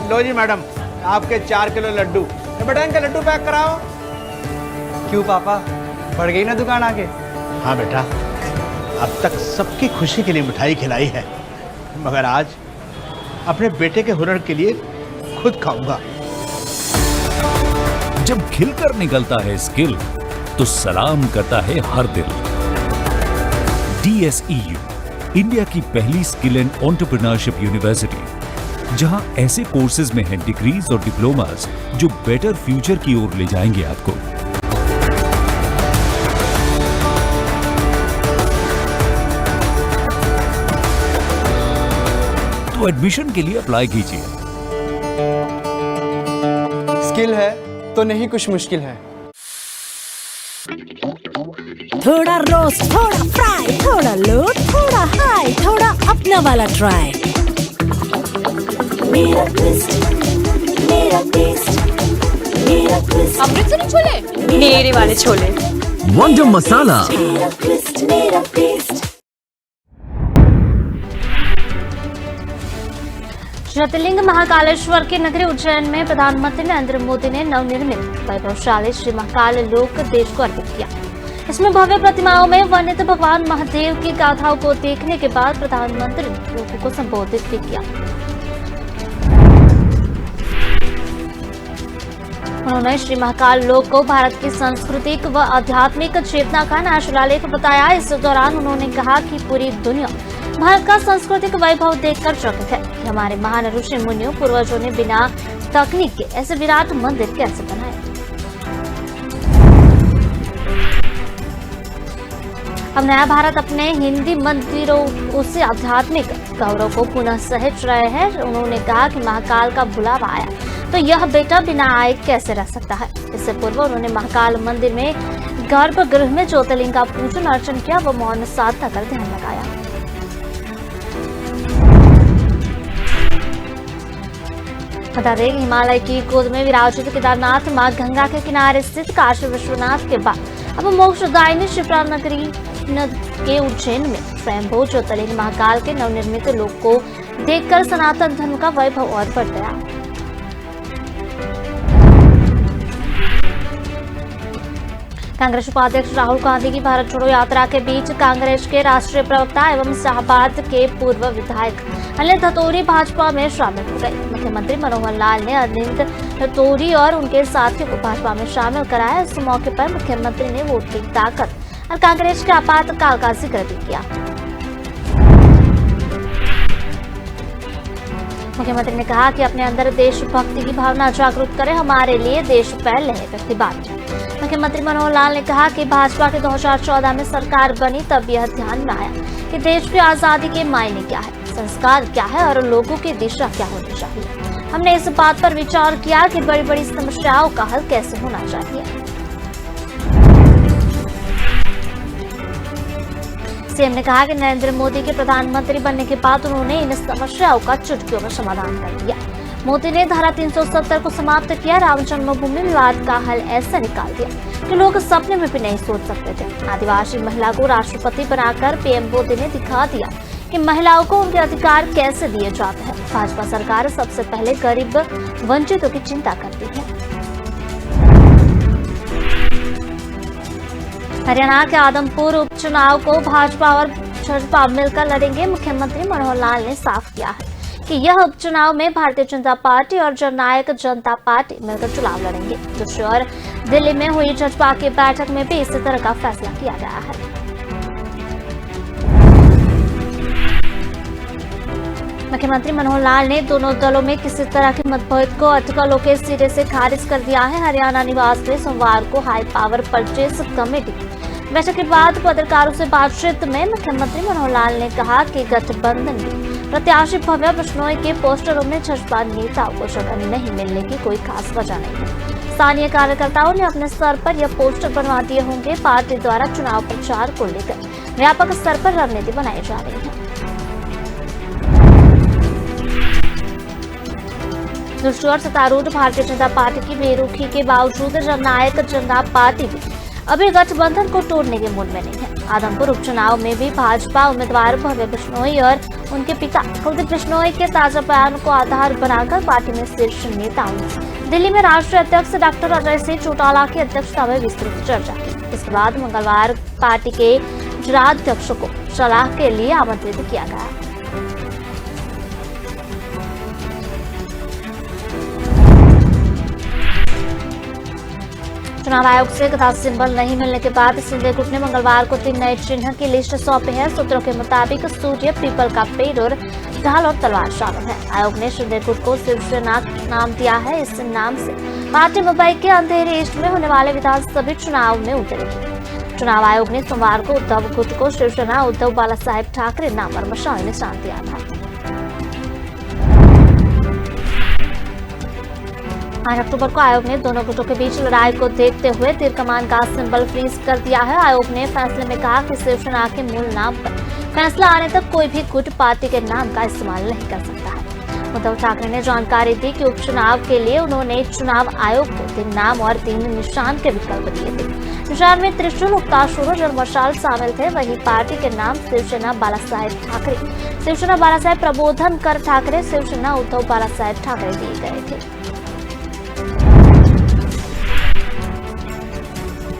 लो जी मैडम, आपके 4 किलो लड्डू। बेटा इनका लड्डू पैक कराओ। क्यों पापा, बढ़ गई ना दुकान आगे? हाँ बेटा, अब तक सबकी खुशी के लिए मिठाई खिलाई है, मगर आज अपने बेटे के हुनर के लिए खुद खाऊंगा। जब खिलकर निकलता है स्किल तो सलाम करता है हर दिल। DSEU इंडिया की पहली स्किल एंड एंटरप्रेन्योरशिप यूनिवर्सिटी, जहां ऐसे कोर्सेज में हैं डिग्रीज और डिप्लोमास जो बेटर फ्यूचर की ओर ले जाएंगे आपको। तो एडमिशन के लिए अप्लाई कीजिए। स्किल है तो नहीं कुछ मुश्किल है। थोड़ा रोस्ट, थोड़ा फ्राई, थोड़ा लो, थोड़ा हाई, थोड़ा अपना वाला ट्राई। मेरा ट्विस्ट, मेरा टेस्ट, मेरा ट्विस्ट। अमृतसरी छोले, मेरे वाले छोले। वंडर मसाला। मेरा ट्विस्ट, मेरा टेस्ट। ज्योतिर्लिंग महाकालेश्वर की नगरी उज्जैन में प्रधानमंत्री नरेंद्र मोदी ने नवनिर्मित वैभवशाली श्री महाकाल लोक देश को अर्पित किया। इसमें भव्य प्रतिमाओं में वर्णित भगवान महादेव की गाथाओं को देखने के बाद प्रधानमंत्री ने लोगों को संबोधित भी किया। उन्होंने श्री महाकाल लोक को भारत की सांस्कृतिक व आध्यात्मिक चेतना का नाशरालेख बताया। इस दौरान उन्होंने कहा कि पूरी दुनिया भारत का सांस्कृतिक वैभव देखकर चकित है कि हमारे महान ऋषि मुनियों पूर्वजों ने बिना तकनीक के ऐसे विराट मंदिर कैसे बनाए। अब नया भारत अपने हिंदी मंदिरों से आध्यात्मिक गौरव को पुनः सहेज रहे हैं। उन्होंने कहा कि महाकाल का बुलावा आया तो यह बेटा बिना आए कैसे रह सकता है। इससे पूर्व उन्होंने महाकाल मंदिर में गर्भगृह में ज्योतिर्लिंग का पूजन अर्चन किया व मौन साधना कर ध्यान लगाया। बता दें कि हिमालय की गोद में विराजित केदारनाथ मां गंगा के किनारे स्थित काशी विश्वनाथ के बाद अब मोक्षदायिनी शिप्रा नगरी के उज्जैन में स्वयंभू ज्योतिर्लिंग महाकाल के नवनिर्मित लोक को देखकर सनातन धर्म का वैभव और बढ़ गया। कांग्रेस उपाध्यक्ष राहुल गांधी की भारत छोड़ो यात्रा के बीच कांग्रेस के राष्ट्रीय प्रवक्ता एवं शाहबाद के पूर्व विधायक अनिल धतोरी भाजपा में शामिल हो गए। मुख्यमंत्री मनोहर लाल ने अनिल धतोरी और उनके साथियों को भाजपा में शामिल कराया। इस मौके पर मुख्यमंत्री ने वोट की ताकत और कांग्रेस के आपातकाल का जिक्र भी किया। मुख्यमंत्री ने कहा कि अपने अंदर देशभक्ति की भावना जागरूक करें, हमारे लिए देश पहले है, व्यक्ति बाद में। मुख्यमंत्री मनोहर लाल ने कहा कि भाजपा के 2014 में सरकार बनी तब यह ध्यान में आया कि देश की आजादी के मायने क्या है, संस्कार क्या है और लोगों की दिशा क्या होनी चाहिए। हमने इस बात पर विचार किया कि बड़ी बड़ी समस्याओं का हल कैसे होना चाहिए। सीएम ने कहा कि नरेंद्र मोदी के प्रधानमंत्री बनने के बाद उन्होंने इन समस्याओं का चुटकियों में समाधान कर दिया। मोदी ने धारा 370 को समाप्त किया, राम जन्मभूमि विवाद का हल ऐसा निकाल दिया कि लोग सपने में भी नहीं सोच सकते थे। आदिवासी महिला को राष्ट्रपति बनाकर पीएम मोदी ने दिखा दिया कि महिलाओं को उनके अधिकार कैसे दिए जाते हैं। भाजपा सरकार सबसे पहले गरीब वंचितों की चिंता करती है। हरियाणा के आदमपुर उपचुनाव को भाजपा और जसपा मिलकर लड़ेंगे। मुख्यमंत्री मनोहर लाल ने साफ किया है कि यह उपचुनाव में भारतीय जनता पार्टी और जननायक जनता पार्टी मिलकर चुनाव लड़ेंगे। दूसरी ओर दिल्ली में हुई जसपा की बैठक में भी इसी तरह का फैसला किया गया है। मुख्यमंत्री मनोहर लाल ने दोनों दलों में किसी तरह के मतभेद को अटकलों के सिरे से खारिज कर दिया है। हरियाणा निवास में सोमवार को हाई पावर परचेज कमेटी बैठक के बाद पत्रकारों से बातचीत में मुख्यमंत्री मनोहर लाल ने कहा कि गठबंधन के प्रत्याशी भव्य बिश्नोई के पोस्टरों में जसपा नेताओं को जगह नहीं मिलने की कोई खास वजह नहीं है। स्थानीय कार्यकर्ताओं ने अपने स्तर पर यह पोस्टर बनवा दिए होंगे। पार्टी द्वारा चुनाव प्रचार को लेकर व्यापक स्तर पर रणनीति बनाई जा रही है। दूसरी ओर सत्तारूढ़ भारतीय जनता पार्टी की बेरुखी के बावजूद जननायक जनता पार्टी भी अभी गठबंधन को तोड़ने के मूड में नहीं है। आदमपुर उपचुनाव में भी भाजपा उम्मीदवार भव्य बिश्नोई और उनके पिता कुलदीप बिश्नोई के ताजा बयान को आधार बनाकर पार्टी में शीर्ष नेताओं ने दिल्ली में राष्ट्रीय अध्यक्ष डॉक्टर अजय सिंह चौटाला की अध्यक्षता में विस्तृत चर्चा की। इसके बाद मंगलवार पार्टी के जिलाध्यक्ष को सलाह के लिए आमंत्रित किया गया। चुनाव आयोग से गधा सिंबल नहीं मिलने के बाद संजय गुट ने मंगलवार को 3 नए चिन्ह की लिस्ट सौंपी है। सूत्रों के मुताबिक सूर्य, पीपल का पेड़ और ढाल और तलवार शामिल है। आयोग ने संजय गुट को शिवसेना नाम दिया है। इस नाम से पार्टी मुंबई के अंधेरी ईस्ट में होने वाले विधानसभा चुनाव में उतरेगी। चुनाव आयोग ने सोमवार को उद्धव गुट को शिवसेना उद्धव बाला साहेब ठाकरे नाम पर मशाल निशान दिया था। 8 अक्टूबर को आयोग ने दोनों गुटों के बीच लड़ाई को देखते हुए तीर कमान का सिंबल फ्रीज कर दिया है। आयोग ने फैसले में कहा कि शिवसेना के मूल नाम पर फैसला आने तक कोई भी गुट पार्टी के नाम का इस्तेमाल नहीं कर सकता है। उद्धव ठाकरे ने जानकारी दी कि उपचुनाव के लिए उन्होंने चुनाव आयोग को 3 नाम और 3 निशान के विकल्प दिए थे। निशान में त्रिशूल, उक्ताशूर और मशाल शामिल थे। वहीं पार्टी के नाम शिवसेना बालासाहेब ठाकरे, शिवसेना बालासाहेब प्रबोधनकर ठाकरे, शिवसेना उद्धव बालासाहेब ठाकरे दिए गए थे।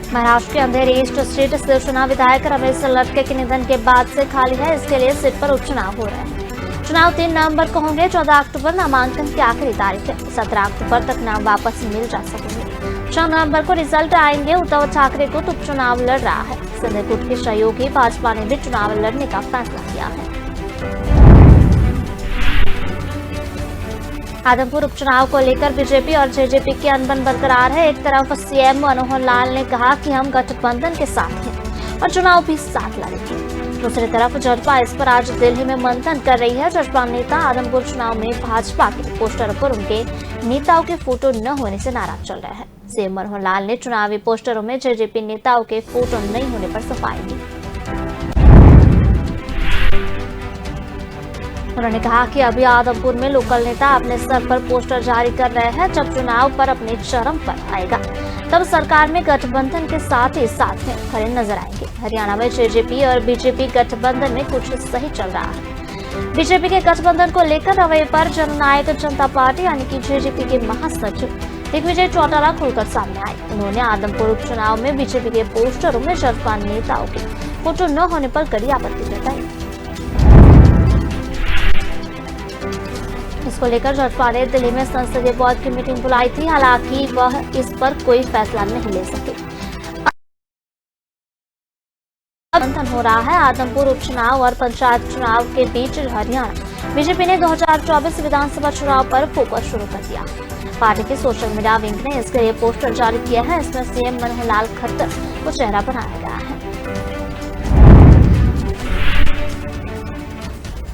महाराष्ट्र के अंधेरी ईस्ट सीट शिवसेना विधायक रमेश लटके के निधन के बाद से खाली है। इसके लिए सीट पर उपचुनाव हो रहे हैं। चुनाव 3 नवंबर को होंगे। 14 अक्टूबर नामांकन की आखिरी तारीख है। 17 अक्टूबर तक नाम वापस मिल जा सकेंगे। 6 नवंबर को रिजल्ट आएंगे। उद्धव ठाकरे गुट उपचुनाव लड़ रहा है। संजय गुट के सहयोगी भाजपा ने भी चुनाव लड़ने का फैसला किया है। आदमपुर उपचुनाव को लेकर बीजेपी और जेजेपी की अनबन बरकरार है। एक तरफ सीएम मनोहर लाल ने कहा कि हम गठबंधन के साथ हैं और चुनाव भी साथ लड़ेंगे। दूसरी तरफ जजपा इस पर आज दिल्ली में मंथन कर रही है। जजपा नेता आदमपुर चुनाव में भाजपा के पोस्टर पर उनके नेताओं के फोटो न होने से नाराज चल रहे हैं। सीएम मनोहर लाल ने चुनावी पोस्टरों में जेजेपी नेताओं के फोटो नहीं होने पर सफाई दी। उन्होंने कहा कि अभी आदमपुर में लोकल नेता अपने स्तर पर पोस्टर जारी कर रहे हैं। जब चुनाव पर अपने चरम पर आएगा तब सरकार में गठबंधन के साथ ही साथ में खड़े नजर आएंगे। हरियाणा में जेजेपी और बीजेपी गठबंधन में कुछ सही चल रहा है। बीजेपी के गठबंधन को लेकर रवैये पर जननायक जनता पार्टी यानी कि जेजेपी के महासचिव दिग्विजय चौटाला खुलकर सामने आए। उन्होंने आदमपुर उपचुनाव में बीजेपी के पोस्टरों में जजपा नेताओं के फोटो न होने पर कड़ी आपत्ति जताई। इसको लेकर जजपा ने दिल्ली में संसदीय बोर्ड की मीटिंग बुलाई थी। हालांकि वह इस पर कोई फैसला नहीं ले सके। मंथन हो रहा है। आदमपुर उपचुनाव और पंचायत चुनाव के बीच हरियाणा बीजेपी ने 2024 विधानसभा चुनाव पर फोकस शुरू कर दिया। पार्टी के सोशल मीडिया विंग ने इसके लिए पोस्टर जारी किया है। इसमें सीएम मनोहर लाल खट्टर को चेहरा बनाया गया है।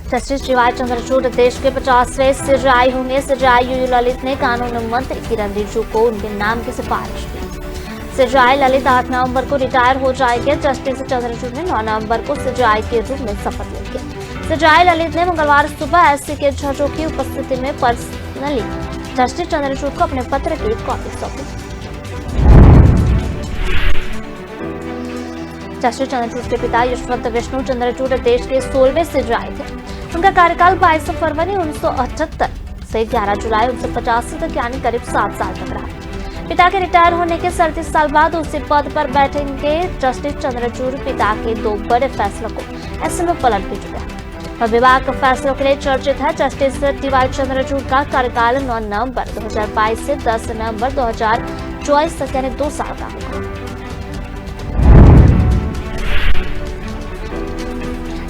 जस्टिस डीवाई चंद्रचूड़ देश के 50वें सीजेआई होंगे। सीजेआई यूयू ललित ने कानून मंत्री किरण रिजिजू को उनके नाम की सिफारिश की। सीजेआई ललित 8 नवंबर को रिटायर हो जाएंगे। जस्टिस चंद्रचूड़ ने 9 नवंबर को सीजेआई के रूप में शपथ लेंगे। सीजेआई ललित ने मंगलवार सुबह एससी के जजों की उपस्थिति में पर्सनली जस्टिस चंद्रचूड़ को अपने पत्र की कॉपी सौंपी। जस्टिस चंद्रचूड़ के पिता यशवंत विष्णु चंद्रचूड़ देश के 16वें सीजेआई थे। उनका कार्यकाल 22 फरवरी 1978 से 11 जुलाई 1985 तक यानी करीब 7 साल तक रहा। पिता के रिटायर होने के 37 साल बाद उसी पद पर बैठेंगे। जस्टिस चंद्रचूड़ पिता के 2 बड़े फैसलों को ऐसे में पलट भी चुके हैं और विवाह के फैसलों के लिए चर्चित है। जस्टिस डीवाई चंद्रचूड़ का कार्यकाल 9 नवंबर 2022 से 10 नवंबर 2024 तक यानी 2 साल का होगा।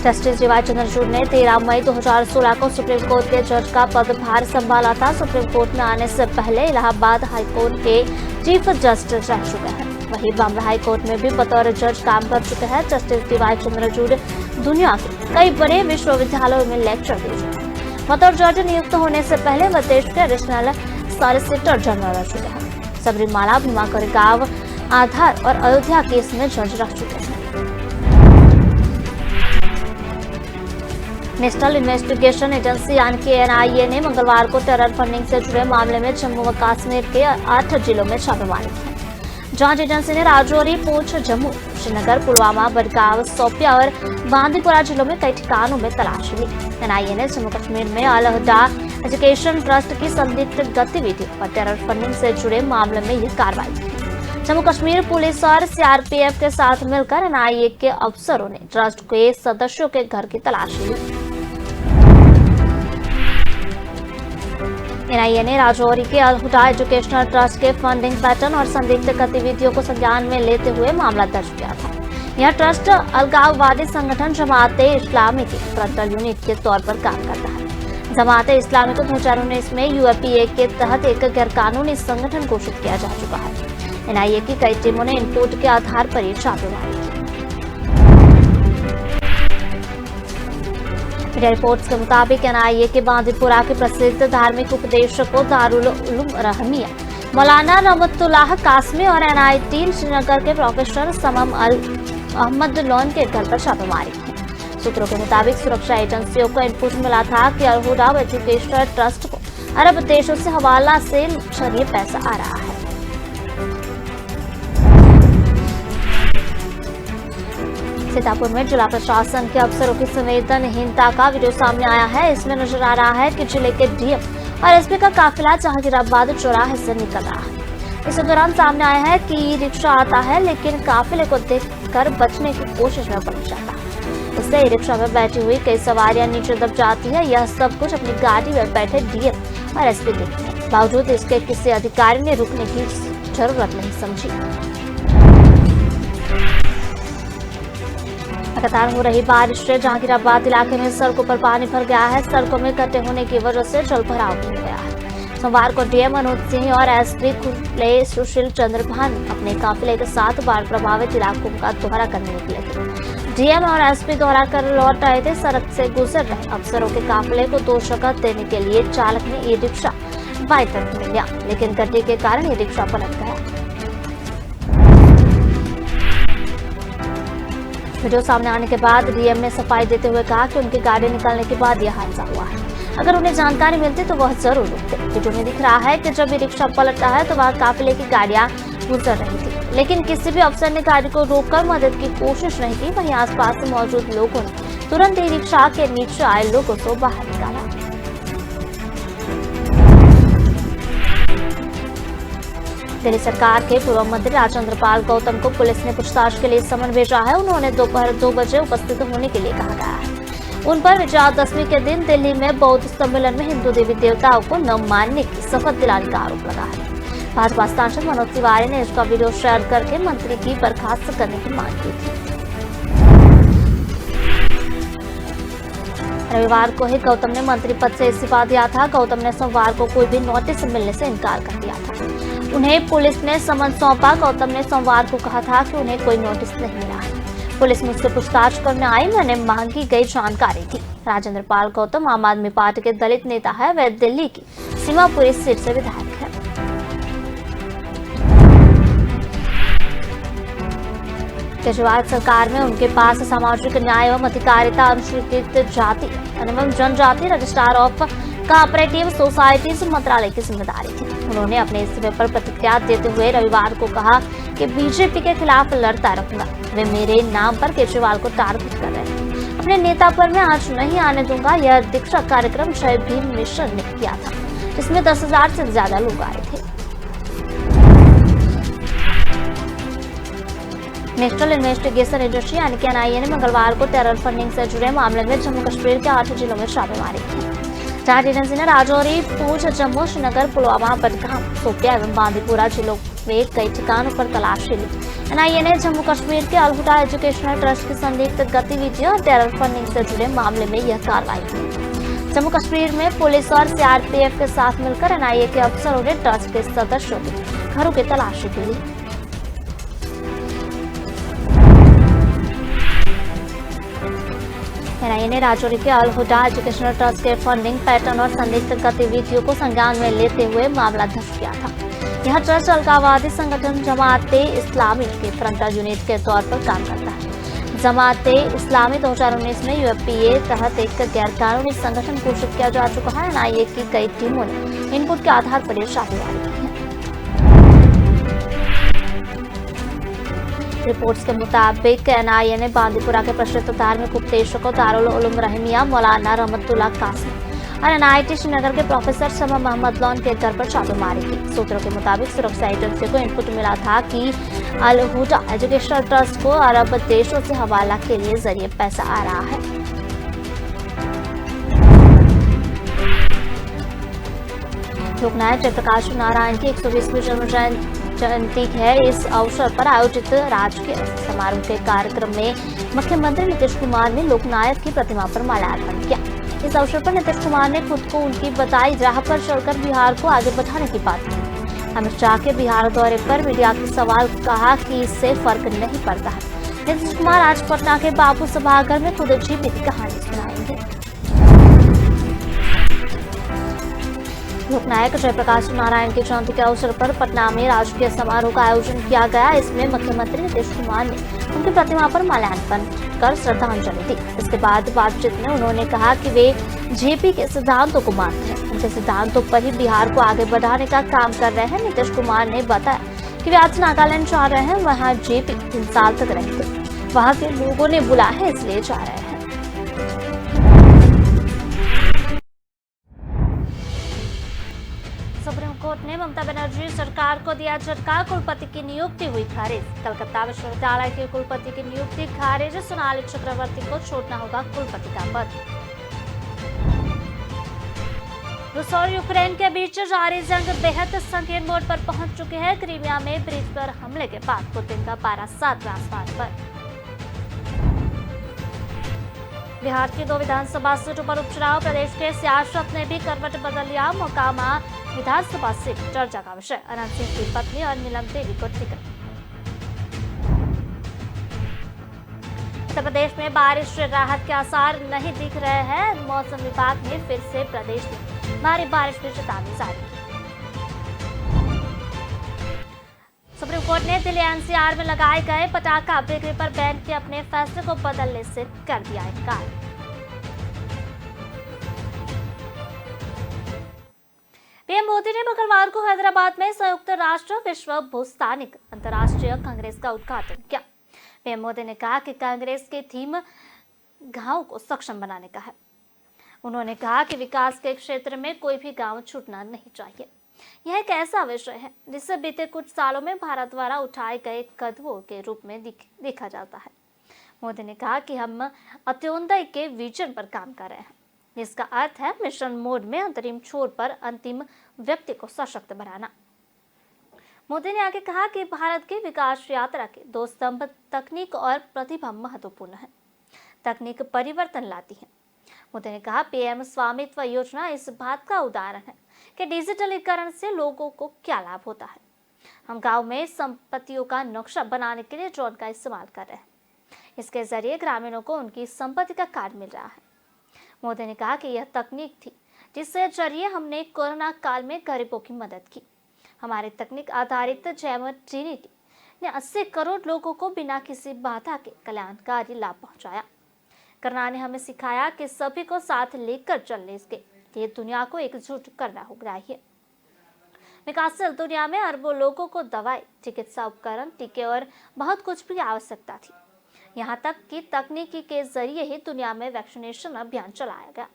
जस्टिस डीवाई चंद्रचूड़ ने 13 मई 2016 को सुप्रीम कोर्ट के जज का पदभार संभाला था। सुप्रीम कोर्ट में आने से पहले इलाहाबाद हाई कोर्ट के चीफ जस्टिस रह चुके हैं। वहीं बॉम्बे हाई कोर्ट में भी बतौर जज काम कर चुके हैं। जस्टिस डीवाई चंद्रचूड़ दुनिया के कई बड़े विश्वविद्यालयों में लेक्चर दे चुके हैं। बतौर जज नियुक्त होने से पहले वह देश के एडिशनल सॉलिसिटर जनरल रह चुके हैं। सबरीमाला, भीमा कोरेगांव, आधार और अयोध्या केस में जज रह चुके हैं। नेशनल इन्वेस्टिगेशन एजेंसी यानी कि एनआईए ने मंगलवार को टेरर फंडिंग से जुड़े मामले में जम्मू व कश्मीर के 8 जिलों में छापेमारी की। जांच एजेंसी ने राजौरी, पूंछ, जम्मू, श्रीनगर, पुलवामा, बडगांव, शोपियां और बांदीपुरा जिलों में कई ठिकानों में तलाशी ली। एनआईए ने जम्मू कश्मीर में अल हुदा एजुकेशन ट्रस्ट की संदिग्ध गतिविधि और टेरर फंडिंग से जुड़े मामले में यह कार्रवाई की। जम्मू कश्मीर पुलिस और सीआरपीएफ के साथ मिलकर एनआईए के अफसरों ने ट्रस्ट के सदस्यों के घर की तलाशी ली। एनआईए ने राजौरी के अल हुदा एजुकेशनल ट्रस्ट के फंडिंग पैटर्न और संदिग्ध गतिविधियों को संज्ञान में लेते हुए मामला दर्ज किया था। यह ट्रस्ट अलगाववादी संगठन जमाते इस्लामी के फ्रंटल यूनिट के तौर पर काम करता है। जमाते इस्लामी को 2019 में यूएपीए के तहत एक गैरकानूनी संगठन घोषित किया जा चुका है। एनआईए की कई टीमों ने इनपुट के आधार पर ये छापेमारी की। मीडिया रिपोर्ट्स के मुताबिक एनआईए के बांदीपुरा के प्रसिद्ध धार्मिक उपदेशकों दारुल उलूम रहमिया मौलाना रहमतुल्लाह कासमी और NIT श्रीनगर के प्रोफेसर समम अल अहमद लोन के घर पर छापेमारी की। सूत्रों के मुताबिक सुरक्षा एजेंसियों को इनपुट मिला था कि अल हुदा एजुकेशनल ट्रस्ट को अरब देशों से हवाला से जरिए पैसा आ रहा है। सीतापुर में जिला प्रशासन के अफसरों की संवेदनहीनता का वीडियो सामने आया है। इसमें नजर आ रहा है कि जिले के DM और SP का काफिला जहांगीराबाद चौराहे से निकल रहा है। इस दौरान सामने आया है कि रिक्शा आता है, लेकिन काफिले को देखकर बचने की कोशिश में पड़ जाता है। इससे रिक्शा में बैठी हुई कई सवारियां नीचे दब जाती है। यह सब कुछ अपनी गाड़ी में बैठे DM और SP देखते हैं। बावजूद इसके किसी अधिकारी ने रुकने की जरूरत नहीं समझी। लगातार हो रही बारिश से जहांगीराबाद इलाके में सड़कों पर पानी भर गया है। सड़कों में इकट्ठे होने की वजह से जल भराव हो गया है। सोमवार को DM मनोज सिंह और SP कुले सुशील चंद्र भान अपने काफिले के साथ बाढ़ प्रभावित इलाकों का दौरा करने निकले थे। DM और SP दौरा कर लौट आए थे। सड़क से गुजर रहे अफसरों के काफिले को 2 जगह देने के लिए चालक ने ई रिक्शा बाई तरफ में लिया, लेकिन गड्ढे के कारण ई रिक्शा पलट गया। वीडियो सामने आने के बाद DM ने सफाई देते हुए कहा कि उनकी गाड़ी निकलने के बाद यह हादसा हुआ है। अगर उन्हें जानकारी मिलती तो वह जरूर रुकते। वीडियो में दिख रहा है कि जब ये रिक्शा पलटा है तो वह काफिले की गाड़ियां गुजर रही थी, लेकिन किसी भी अफसर ने गाड़ी को रोककर मदद की कोशिश नहीं की। वहीं आसपास में मौजूद लोगों ने तुरंत ई रिक्शा के नीचे आए लोगों को बाहर निकाला। दिल्ली सरकार के पूर्व मंत्री राजेंद्र पाल गौतम को पुलिस ने पूछताछ के लिए समन भेजा है। उन्होंने दोपहर 2 बजे उपस्थित होने के लिए कहा गया है। उन पर विजयादशमी के दिन दिल्ली में बौद्ध सम्मेलन में हिंदू देवी देवताओं को न मानने की शपथ दिलाने का आरोप लगा है। भाजपा सांसद मनोज तिवारी ने इसका वीडियो शेयर करके मंत्री की बर्खास्त करने की मांग की थी। रविवार को ही गौतम ने मंत्री पद से इस्तीफा दिया था। गौतम ने सोमवार को कोई भी नोटिस मिलने से इनकार कर दिया था। उन्हें पुलिस ने समन सौंपा। गौतम ने सोमवार को कहा था कि उन्हें कोई नोटिस नहीं मिला है। पुलिस मुझसे पूछताछ करने आई, मैंने मांगी गई जानकारी थी। राजेंद्र पाल गौतम आम आदमी पार्टी के दलित नेता है। वह दिल्ली की सीमापुरी सीट से विधायक है। केजरीवाल सरकार में उनके पास सामाजिक न्याय एवं अधिकारिता, अनुसूचित जाति एवं जनजाति रजिस्ट्रार ऑफ कोऑपरेटिव सोसाइटीज मंत्रालय की जिम्मेदारी थी। उन्होंने अपने इस्तीफे पर प्रतिक्रिया देते हुए रविवार को कहा कि बीजेपी के खिलाफ लड़ता रहूंगा। वे मेरे नाम पर केजरीवाल को टारगेट कर रहे हैं। अपने नेता पर मैं आज नहीं आने दूंगा। यह दीक्षा कार्यक्रम जय भीम मिशन ने किया था, जिसमें 10,000 से ज्यादा लोग आए थे। नेशनल इन्वेस्टिगेशन एजेंसी यानी कि NIA ने मंगलवार को टेरर फंडिंग से जुड़े मामले में जम्मू कश्मीर के 8 जिलों में छापेमारी की। जांच एजेंसी ने राजौरी, पूंछ, जम्मू, श्रीनगर, पुलवामा, बडगाम, शोपियां एवं बांदीपुरा जिलों में कई ठिकानों पर तलाशी ली। NIA ने जम्मू कश्मीर के अल हुदा एजुकेशनल ट्रस्ट की संदिग्ध गतिविधियों और टेरर फंडिंग से जुड़े मामले में यह कार्रवाई की। जम्मू कश्मीर में पुलिस और CRPF के साथ मिलकर NIA के अफसरों ने ट्रस्ट के सदस्यों के घरों की तलाशी की ली। NIA ने राजौरी के अल हुदा एजुकेशनल ट्रस्ट के फंडिंग पैटर्न और संदिग्ध गतिविधियों को संज्ञान में लेते हुए मामला दर्ज किया था। यह ट्रस्ट अलगाववादी संगठन जमाते इस्लामी के फ्रंटल यूनिट के तौर पर काम करता है। जमाते इस्लामी 2019 में UFPA तहत एक गैरकानूनी संगठन घोषित किया जा चुका है। NIA की कई टीमों ने इनपुट के आधार पर यह छापेमारी की है। रिपोर्ट्स के मुताबिक NIA ने बांदीपुरा के प्रसिद्ध धार्मिक उपदेशकों दारुल उलूम रहमिया मौलाना रहमतुल्लाह कासमी और NIT श्रीनगर के प्रोफेसर समम अहमद लोन के घर पर छापेमारी की। सूत्रों के मुताबिक सुरक्षा एजेंसी को इनपुट मिला था कि अल हुदा एजुकेशनल ट्रस्ट को अरब देशों से हवाला के लिए जरिए पैसा आ रहा है। लोकनायक जयप्रकाश नारायण की 120वीं जन्म जयंती है। इस अवसर पर आयोजित राजकीय समारोह के कार्यक्रम में मुख्यमंत्री नीतीश कुमार ने लोकनायक की प्रतिमा पर माल्यार्पण किया। इस अवसर पर नीतीश कुमार ने खुद को उनकी बताई राह पर चलकर बिहार को आगे बढ़ाने की बात की। अमित शाह के बिहार दौरे पर मीडिया के सवाल कहा कि इससे फर्क नहीं पड़ता है। नीतीश कुमार आज पटना के बापू सभागार में खुद जीवित कहानी सुनाएंगे। लोकनायक जयप्रकाश नारायण की जयंती के अवसर पर पटना में राजकीय समारोह का आयोजन किया गया। इसमें मुख्यमंत्री नीतीश कुमार ने उनकी प्रतिमा पर माल्यार्पण कर श्रद्धांजलि दी। इसके बाद बातचीत में उन्होंने कहा कि वे जेपी के सिद्धांतों को मानते हैं, उनके सिद्धांतों पर ही बिहार को आगे बढ़ाने का काम कर रहे हैं। नीतीश कुमार ने बताया कि वे आज नागालैंड जा रहे हैं, वहाँ जेपी 3 साल तक रहे थे, वहाँ के लोगों ने बुलाया है इसलिए जा रहे हैं। सुप्रीम कोर्ट ने ममता बनर्जी सरकार को दिया झटका, कुलपति की नियुक्ति हुई खारिज। कलकत्ता विश्वविद्यालय के कुलपति की नियुक्ति खारिज, सोनाली चक्रवर्ती को छोड़ना होगा कुलपति का पद। रूस और यूक्रेन के बीच जारी जंग बेहद संकीर्ण मोड़ पर पहुंच चुकी है। क्रीमिया में ब्रिज पर हमले के बाद पुतिन का पारा 7वें आसमान पर। बिहार की 2 विधानसभा सीटों पर उपचुनाव, प्रदेश के सियासत ने भी करवट बदल लिया। मोकामा विधानसभा सीट चर्चा का विषय, अनंत सिंह की पत्नी और नीलम देवी को टिकट। उत्तर प्रदेश में बारिश से राहत के आसार नहीं दिख रहे हैं। मौसम विभाग ने फिर से प्रदेश में भारी बारिश की चेतावनी जारी की। सुप्रीम कोर्ट ने दिल्ली एनसीआर में लगाए गए पटाखा बिक्री पर बैन के अपने फैसले को बदलने से कर दिया इनकार। पीएम मोदी ने मंगलवार को हैदराबाद में संयुक्त राष्ट्र विश्व भूस्थानिक अंतर्राष्ट्रीय कांग्रेस का उद्घाटन किया। पीएम मोदी ने कहा कि कांग्रेस की थीम गांव को सक्षम बनाने का है। उन्होंने कहा कि विकास के क्षेत्र में कोई भी गांव छूटना नहीं चाहिए। यह एक ऐसा विषय है जिसे बीते कुछ सालों में भारत द्वारा उठाए गए कदमों के रूप में देखा जाता है। मोदी ने कहा कि हम अंत्योदय के विजन पर काम कर रहे हैं, जिसका अर्थ है मिशन मोड में अंतरिम छोर पर अंतिम व्यक्ति को सशक्त बनाना। मोदी ने आगे कहा कि भारत की विकास यात्रा के 2 स्तंभ तकनीक और प्रतिभा महत्वपूर्ण है। तकनीक परिवर्तन लाती है। मोदी ने कहा पीएम स्वामित्व योजना इस बात का उदाहरण है कि डिजिटलीकरण से लोगों को क्या लाभ होता है। हम गांव में संपत्तियों का नक्शा बनाने के लिए ड्रोन का इस्तेमाल कर रहे हैं। इसके जरिए ग्रामीणों को उनकी संपत्ति का कार्ड मिल रहा है। मोदी ने कहा कि यह तकनीक थी जिसके जरिए हमने कोरोना काल में गरीबों की मदद की। हमारी तकनीक आधारित जैम ट्रिनिटी ने 80 करोड़ लोगों को बिना किसी बाधा के कल्याणकारी लाभ पहुंचाया। कोरोना ने हमें सिखाया कि सभी को साथ लेकर चलने के लिए दुनिया को एकजुट करना होगा। विकासशील दुनिया में अरबों लोगों को दवाई, चिकित्सा उपकरण, टीके और बहुत कुछ भी आवश्यकता थी। यहाँ तक कि तकनीकी के जरिए ही दुनिया में वैक्सीनेशन अभियान चलाया गया।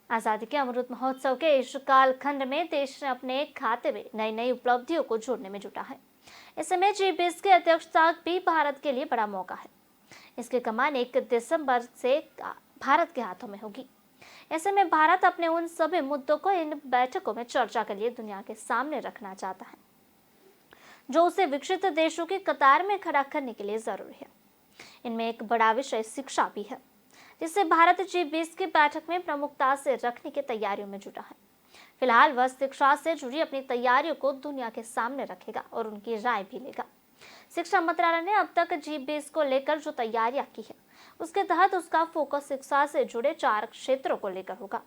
आजादी के अमृत महोत्सव के इस कालखंड में देश ने अपने खाते में नई नई उपलब्धियों को जोड़ने में जुटा है। इस समय G20 की अध्यक्षता भी भारत के लिए बड़ा मौका है। इसकी कमान 1 दिसंबर से भारत के हाथों में होगी। ऐसे में भारत अपने उन सभी मुद्दों को इन बैठकों में चर्चा के लिए दुनिया के सामने रखना चाहता है, जो उसे विकसित देशों की कतार में खड़ा करने के लिए जरूरी है। इनमें एक बड़ा विषय शिक्षा भी है, जिसे भारत G20 की बैठक में प्रमुखता से रखने की तैयारियों में जुटा है। फिलहाल वह शिक्षा से जुड़ी अपनी तैयारियों को दुनिया के सामने रखेगा और उनकी राय भी लेगा। शिक्षा मंत्रालय ने अब तक G20 को लेकर जो तैयारियां की है, उसके तहत उसका फोकस शिक्षा से जुड़े 4 क्षेत्रों को लेकर होगा।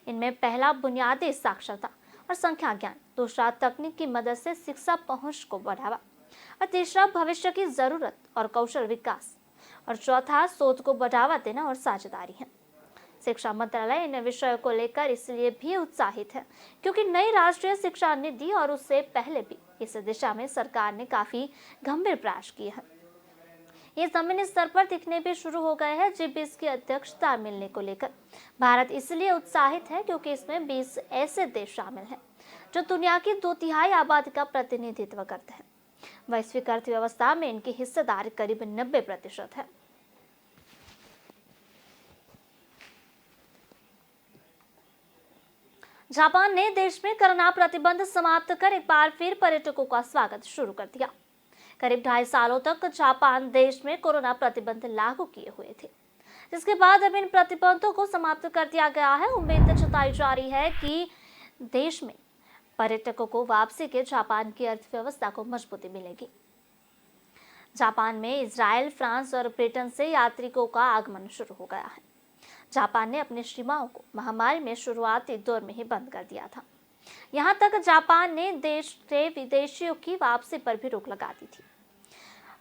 इनमें पहला बुनियादी साक्षरता और संख्या ज्ञान, दूसरा तकनीक की मदद से शिक्षा पहुंच को बढ़ावा, और तीसरा भविष्य की जरूरत और कौशल विकास, और चौथा शोध को बढ़ावा देना और साझेदारी है। शिक्षा मंत्रालय इन विषयों को लेकर इसलिए भी उत्साहित है क्योंकि नई राष्ट्रीय शिक्षा नीति और उससे पहले भी इस दिशा में सरकार ने काफी गंभीर प्रयास किए हैं। ये जमीनी स्तर पर दिखने भी शुरू हो गए हैं। G20 की अध्यक्षता मिलने को लेकर भारत इसलिए उत्साहित है क्योंकि इसमें 20 ऐसे देश शामिल हैं जो दुनिया की 2/3 आबादी का प्रतिनिधित्व करते हैं। वैश्विक अर्थव्यवस्था में इनकी हिस्सेदारी करीब 90% है। जापान ने देश में कोरोना प्रतिबंध समाप्त कर एक बार फिर पर्यटकों का स्वागत शुरू कर दिया। करीब 2.5 सालों तक जापान देश में कोरोना प्रतिबंध लागू किए हुए थे, जिसके बाद अब इन प्रतिबंधों को समाप्त कर दिया गया है। उम्मीद जताई जा रही है कि देश में पर्यटकों को वापसी के जापान की अर्थव्यवस्था को मजबूती मिलेगी। जापान में इजराइल, फ्रांस और ब्रिटेन से यात्रिकों का आगमन शुरू हो गया है। जापान ने अपनी सीमाओं को महामारी में शुरुआती दौर में ही बंद कर दिया था। यहां तक जापान ने देश से विदेशियों की वापसी पर भी रोक लगा दी थी।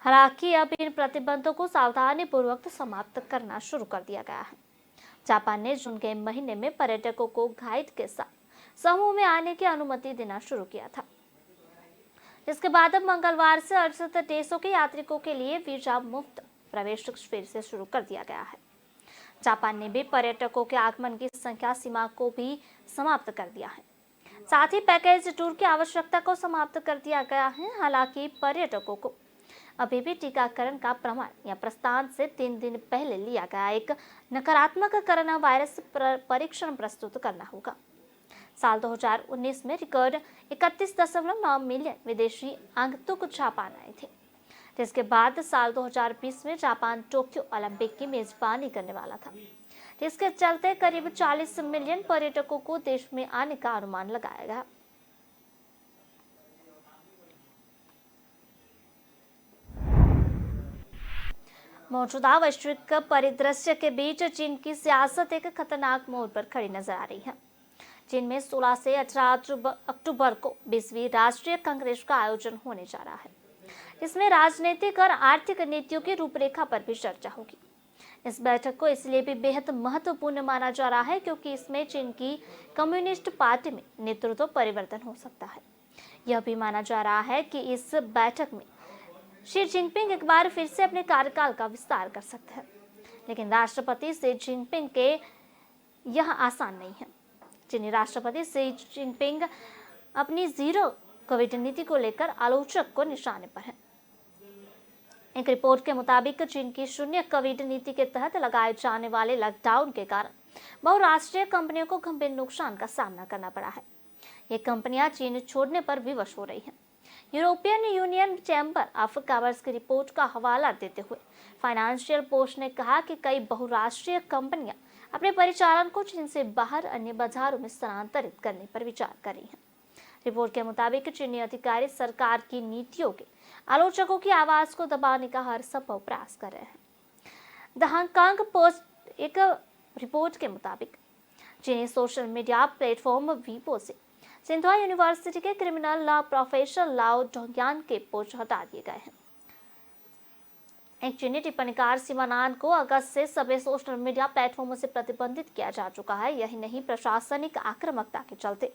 हालांकि अब इन प्रतिबंधों को सावधानी पूर्वक समाप्त करना शुरू कर दिया गया है। जापान ने जून के महीने में पर्यटकों को गाइड के साथ समूह में आने की अनुमति देना शुरू किया था, जिसके बाद अब मंगलवार से 68 देशों के यात्रिकों के लिए वीजा मुक्त प्रवेश फिर से शुरू कर दिया गया है। जापान ने भी पर्यटकों के आगमन की संख्या सीमा को भी समाप्त कर दिया है। साथ ही पैकेज टूर की आवश्यकता को समाप्त कर दिया गया है। हालांकि पर्यटकों को अभी भी टीकाकरण का प्रमाण या प्रस्थान से 3 दिन पहले लिया गया एक नकारात्मक कोरोना वायरस परीक्षण प्रस्तुत करना होगा। साल 2019 में रिकॉर्ड 31.9 मिलियन विदेशी आगंतुक जापान आए थे, जिसके बाद साल 2020 में जापान टोक्यो ओलंपिक की मेजबानी करने वाला था, जिसके चलते करीब 40 मिलियन पर्यटकों को देश में आने का अनुमान लगाया गया। मौजूदा वैश्विक परिदृश्य के बीच चीन की सियासत एक खतरनाक मोड़ पर खड़ी नजर आ रही है। चीन में 16 से 18 अक्टूबर को 20वीं राष्ट्रीय कांग्रेस का आयोजन होने जा रहा है। इसमें राजनीतिक और आर्थिक नीतियों की रूपरेखा पर भी चर्चा होगी। इस बैठक को इसलिए भी बेहद महत्वपूर्ण माना जा रहा है क्योंकि इसमें चीन की कम्युनिस्ट पार्टी में नेतृत्व परिवर्तन हो सकता है। यह भी माना जा रहा है कि इस बैठक में शी जिनपिंग एक बार फिर से अपने कार्यकाल का विस्तार कर सकते हैं, लेकिन राष्ट्रपति शी जिनपिंग के यह आसान नहीं है। चीनी राष्ट्रपति शी जिनपिंग अपनी जीरो कोविड नीति को लेकर आलोचक को निशाने पर है। एक रिपोर्ट के मुताबिक चीन की शून्य कोविड नीति के तहत लगाए जाने वाले लॉकडाउन के कारण बहुराष्ट्रीय कंपनियों को गंभीर नुकसान का सामना करना पड़ा है। ये कंपनियां चीन छोड़ने पर विवश हो रही हैं। European union chamber of commerce की रिपोर्ट का हवाला देते हुए फाइनेंशियल पोस्ट ने कहा कि कई बहुराष्ट्रीय कंपनियां अपने परिचालन को चीन से बाहर अन्य बाजारों में स्थानांतरित करने पर विचार कर रही हैं। रिपोर्ट के मुताबिक चीनी अधिकारी सरकार की नीतियों के आलोचकों की आवाज को दबाने का हर संभव प्रयास कर रहे हैं। द हांगकांग पोस्ट एक रिपोर्ट के मुताबिक चीनी सोशल मीडिया प्लेटफॉर्म वीबो से सिंधुआ यूनिवर्सिटी के क्रिमिनल लॉ प्रोफेसर लाओ डोंग्यान के पोस्ट हटा दिए गए हैं। एक चीनी टिप्पणीकार सीमानान को अगस्त से सभी सोशल मीडिया प्लेटफॉर्मों से प्रतिबंधित किया जा चुका है। यही नहीं, प्रशासनिक आक्रामकता के चलते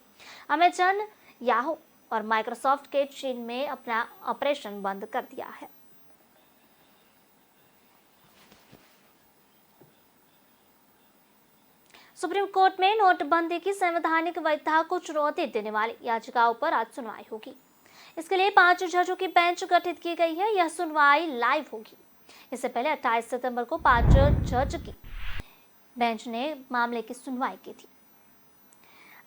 अमेजन, याहू और माइक्रोसॉफ्ट के चीन में अपना ऑपरेशन बंद कर दिया है। सुप्रीम कोर्ट में नोटबंदी की संवैधानिक वैधता को चुनौती देने वाली याचिकाओं पर आज सुनवाई होगी। इसके लिए 5 जजों की बेंच गठित की गई है। यह सुनवाई लाइव होगी। इससे पहले 28 सितंबर को 5 जज की बेंच ने मामले की सुनवाई की थी।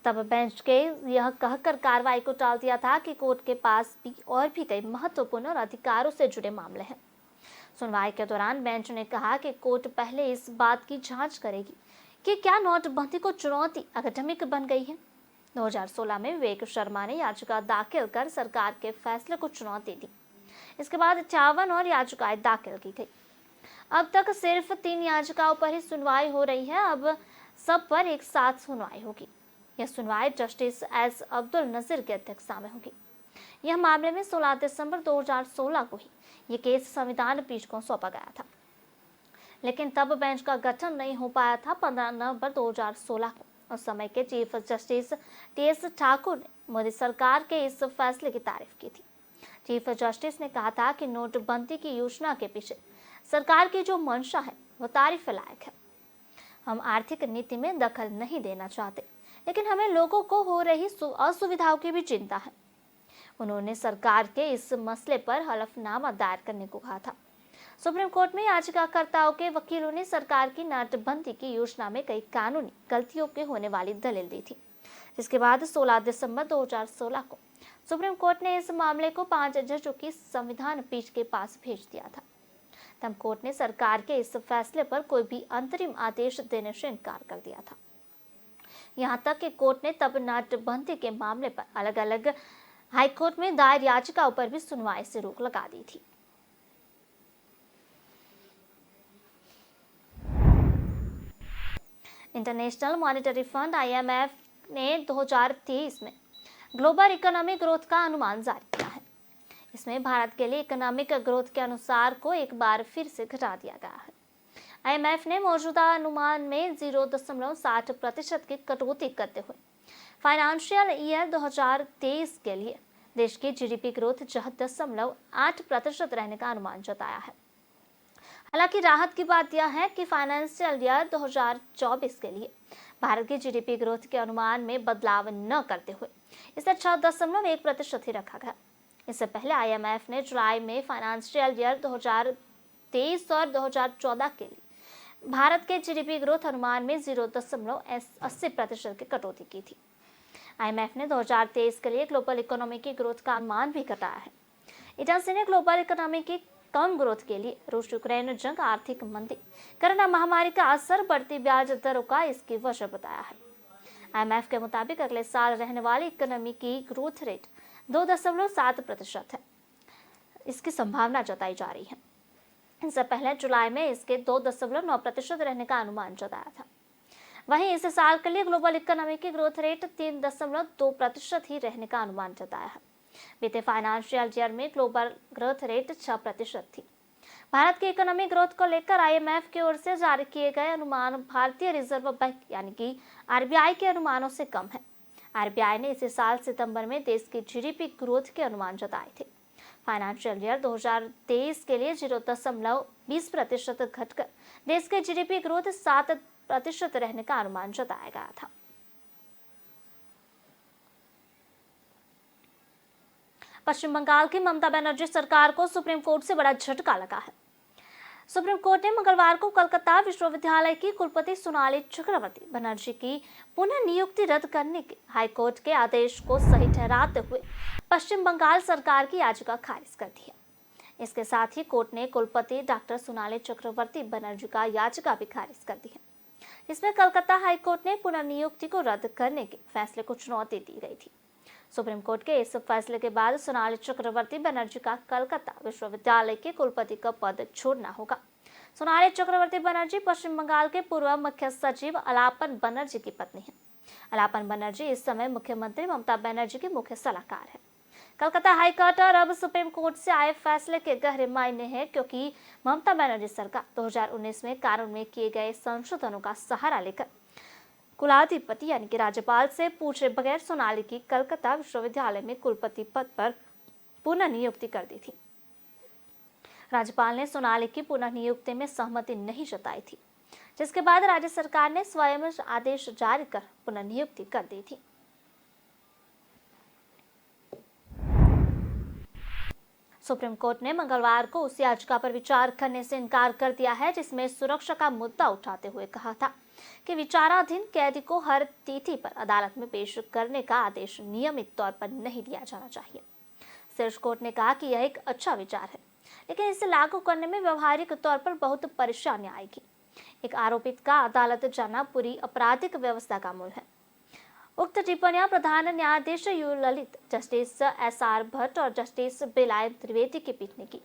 तब बेंच के यह कहकर कार्रवाई को टाल दिया था कि कोर्ट के पास भी और भी कई महत्वपूर्ण और अधिकारों से जुड़े मामले हैं। सुनवाई के दौरान बेंच ने कहा कि कोर्ट पहले इस बात की जांच करेगी कि क्या नोटबंदी को चुनौती अकादमिक बन गई है। 2016 में विवेक शर्मा ने याचिका दाखिल कर सरकार के फैसले को चुनौती दी। इसके बाद 58 और याचिकाएं दाखिल की गई। अब तक सिर्फ 3 याचिकाओं पर ही सुनवाई हो रही है। अब सब पर एक साथ सुनवाई होगी। यह सुनवाई जस्टिस एस अब्दुल नजीर की अध्यक्षता में होगी। यह मामले में 16 दिसंबर 2016 को ही यह केस संविधान पीठ को सौंपा गया था, लेकिन तब बेंच का गठन नहीं हो पाया था। 15 नवंबर 2016 को उस समय के चीफ जस्टिस टीएस ठाकुर ने मोदी सरकार के इस फैसले की तारीफ की थी। चीफ जस्टिस ने कहा था कि नोटबंदी की योजना के पीछे सरकार की जो मंशा है वो तारीफ लायक है। हम आर्थिक नीति में दखल नहीं देना चाहते, लेकिन हमें लोगों को हो रही असुविधाओं की भी चिंता है। उन्होंने सरकार के इस मसले पर हलफनामा दायर करने को कहा था। सुप्रीम कोर्ट में याचिकाकर्ताओं के वकीलों ने सरकार की नोटबंदी की योजना में कई कानूनी गलतियों के होने वाली दलील दी थी, जिसके बाद 16 दिसंबर 2016 को सुप्रीम कोर्ट ने इस मामले को 5 जजों की संविधान पीठ के पास भेज दिया था। तब कोर्ट ने सरकार के इस फैसले पर कोई भी अंतरिम आदेश देने से इनकार कर दिया था। यहां तक कि कोर्ट ने तब नोटबंदी के मामले पर अलग अलग हाईकोर्ट में दायर याचिकाओं पर भी सुनवाई से रोक लगा दी थी। इंटरनेशनल मॉनेटरी फंड IMF ने 2023 में ग्लोबल इकोनॉमिक ग्रोथ का अनुमान जारी किया है। इसमें भारत के लिए इकोनॉमिक ग्रोथ के अनुसार को एक बार फिर से घटा दिया गया है। IMF ने मौजूदा अनुमान में 0.60% की कटौती करते हुए फाइनेंशियल ईयर 2023 के लिए देश की GDP ग्रोथ 0.8% रहने का अनुमान जताया है। हालांकि राहत की बात यह है कि फाइनेंशियल ईयर 2024 के लिए भारत की GDP ग्रोथ के अनुमान में बदलाव न करते हुए इसे 6.1% ही रखा गया। इससे पहले IMF ने जुलाई में फाइनेंशियल ईयर 2023 और 2014 के लिए भारत के GDP ग्रोथ अनुमान में 0.80% की कटौती की थी। IMF ने 2023 के लिए ग्लोबल इकोनॉमी की ग्रोथ का अनुमान भी घटाया है। एजेंसी ने ग्लोबल इकोनॉमी की कम ग्रोथ के लिए रूस यूक्रेन जंग, आर्थिक मंदी, कोरोना महामारी का असर, बढ़ती ब्याज दरों का इसकी वजह बताया है। IMF के मुताबिक अगले साल रहने वाली इकोनॉमी की ग्रोथ रेट 2.7% है। इसकी संभावना जताई जा रही है। इससे पहले जुलाई में इसके 2.9% रहने का अनुमान जताया था। वहीं इस साल के लिए ग्लोबल इकोनॉमी की ग्रोथ रेट 3.2% ही रहने का अनुमान जताया है। बीते फाइनेंशियल ईयर में ग्लोबल ग्रोथ रेट 6% थी। भारत की इकोनॉमिक ग्रोथ को लेकर IMF की ओर से जारी किए गए अनुमान भारतीय रिजर्व बैंक यानी कि RBI के अनुमानों से कम है। RBI ने इसी साल सितंबर में देश की GDP ग्रोथ के अनुमान जताए थे। फाइनेंशियल ईयर 2023 के लिए 0.20% घटकर देश के GDP ग्रोथ 7% रहने का अनुमान जताया गया था। पश्चिम बंगाल की ममता बनर्जी सरकार को सुप्रीम कोर्ट से बड़ा झटका लगा है। सुप्रीम कोर्ट ने मंगलवार को कलकत्ता विश्वविद्यालय की कुलपति सोनाली चक्रवर्ती बनर्जी की पुनः नियुक्ति रद्द करने के हाईकोर्ट के आदेश को सही ठहराते हुए पश्चिम बंगाल सरकार की याचिका खारिज कर दी है। इसके साथ ही कोर्ट ने कुलपति डॉक्टर सोनाली चक्रवर्ती बनर्जी का याचिका भी खारिज कर दी है। इसमें कलकत्ता हाईकोर्ट ने पुनः नियुक्ति को रद्द करने के फैसले को चुनौती दी गई थी। सुप्रीम कोर्ट के इस फैसले के बाद सोनाली चक्रवर्ती बनर्जी का कलकत्ता विश्वविद्यालय के कुलपति का पद छोड़ना होगा। सोनाली चक्रवर्ती बनर्जी पश्चिम बंगाल के पूर्व मुख्य सचिव अलापन बनर्जी की पत्नी है। अलापन बनर्जी इस समय मुख्यमंत्री ममता बनर्जी के मुख्य सलाहकार है। कलकत्ता हाईकोर्ट और अब सुप्रीम कोर्ट से आए फैसले के गहरे मायने हैं, क्योंकि ममता बनर्जी सरकार 2019 में कानून में किए गए संशोधनों का सहारा लेकर कुलाधिपति यानी कि राज्यपाल से पूछे बगैर सोनाली की कलकत्ता विश्वविद्यालय में कुलपति पद पर पुनः नियुक्ति कर दी थी। राज्यपाल ने सोनाली की पुनः नियुक्ति में सहमति नहीं जताई थी, जिसके बाद राज्य सरकार ने स्वयं आदेश जारी कर पुनः नियुक्ति कर दी थी। सुप्रीम कोर्ट ने मंगलवार को उस याचिका पर विचार करने से इनकार कर दिया है जिसमें सुरक्षा का मुद्दा उठाते हुए कहा था कि विचाराधीन कैदी को हर तिथि पर अदालत में पेश करने का आदेश नियमित तौर पर नहीं दिया जाना चाहिए। शीर्ष कोर्ट ने कहा कि यह एक अच्छा विचार है, लेकिन इसे लागू करने में व्यवहारिक तौर पर बहुत परेशानी आएगी। एक आरोपित का अदालत जाना पूरी आपराधिक व्यवस्था का मूल है। उक्त टिप्पणियां प्रधान न्यायाधीश you Lalit, justice SR Bhatt और जस्टिस बिलाय त्रिवेदी की पीठ ने की।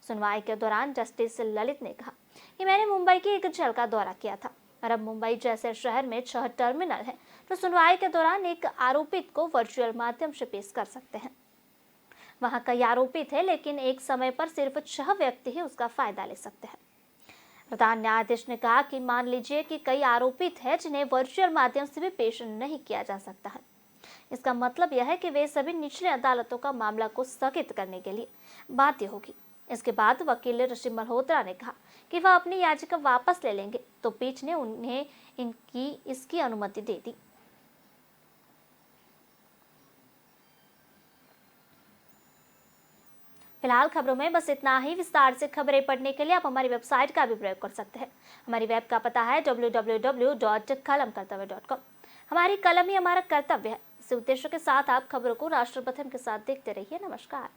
सुनवाई के दौरान जस्टिस ललित ने कहा कि मैंने मुंबई की एक जेल का दौरा किया था और अब मुंबई जैसे शहर में 6 टर्मिनल हैं, तो सुनवाई के दौरान एक आरोपित को वर्चुअल माध्यम से पेश कर सकते हैं। वहां कई आरोपित है, लेकिन एक समय पर सिर्फ 6 व्यक्ति ही उसका फायदा ले सकते हैं। प्रधान न्यायाधीश ने कहा कि मान लीजिए कि कई आरोपित हैं जिन्हें वर्चुअल माध्यम से भी पेश नहीं किया जा सकता है। इसका मतलब यह है कि वे सभी निचली अदालतों का मामला को स्थगित करने के लिए बाध्य होगी। इसके बाद वकील ऋषि मल्होत्रा ने कहा कि वह अपनी याचिका वापस ले लेंगे, तो पीठ ने उन्हें इसकी अनुमति दे दी। फिलहाल खबरों में बस इतना ही। विस्तार से खबरें पढ़ने के लिए आप हमारी वेबसाइट का भी प्रयोग कर सकते हैं। हमारी वेब का पता है www.kalamkartavya.com। हमारी कलम ही हमारा कर्तव्य है। इस उद्देश्य के साथ आप खबरों को राष्ट्र प्रथम के साथ देखते रहिए। नमस्कार।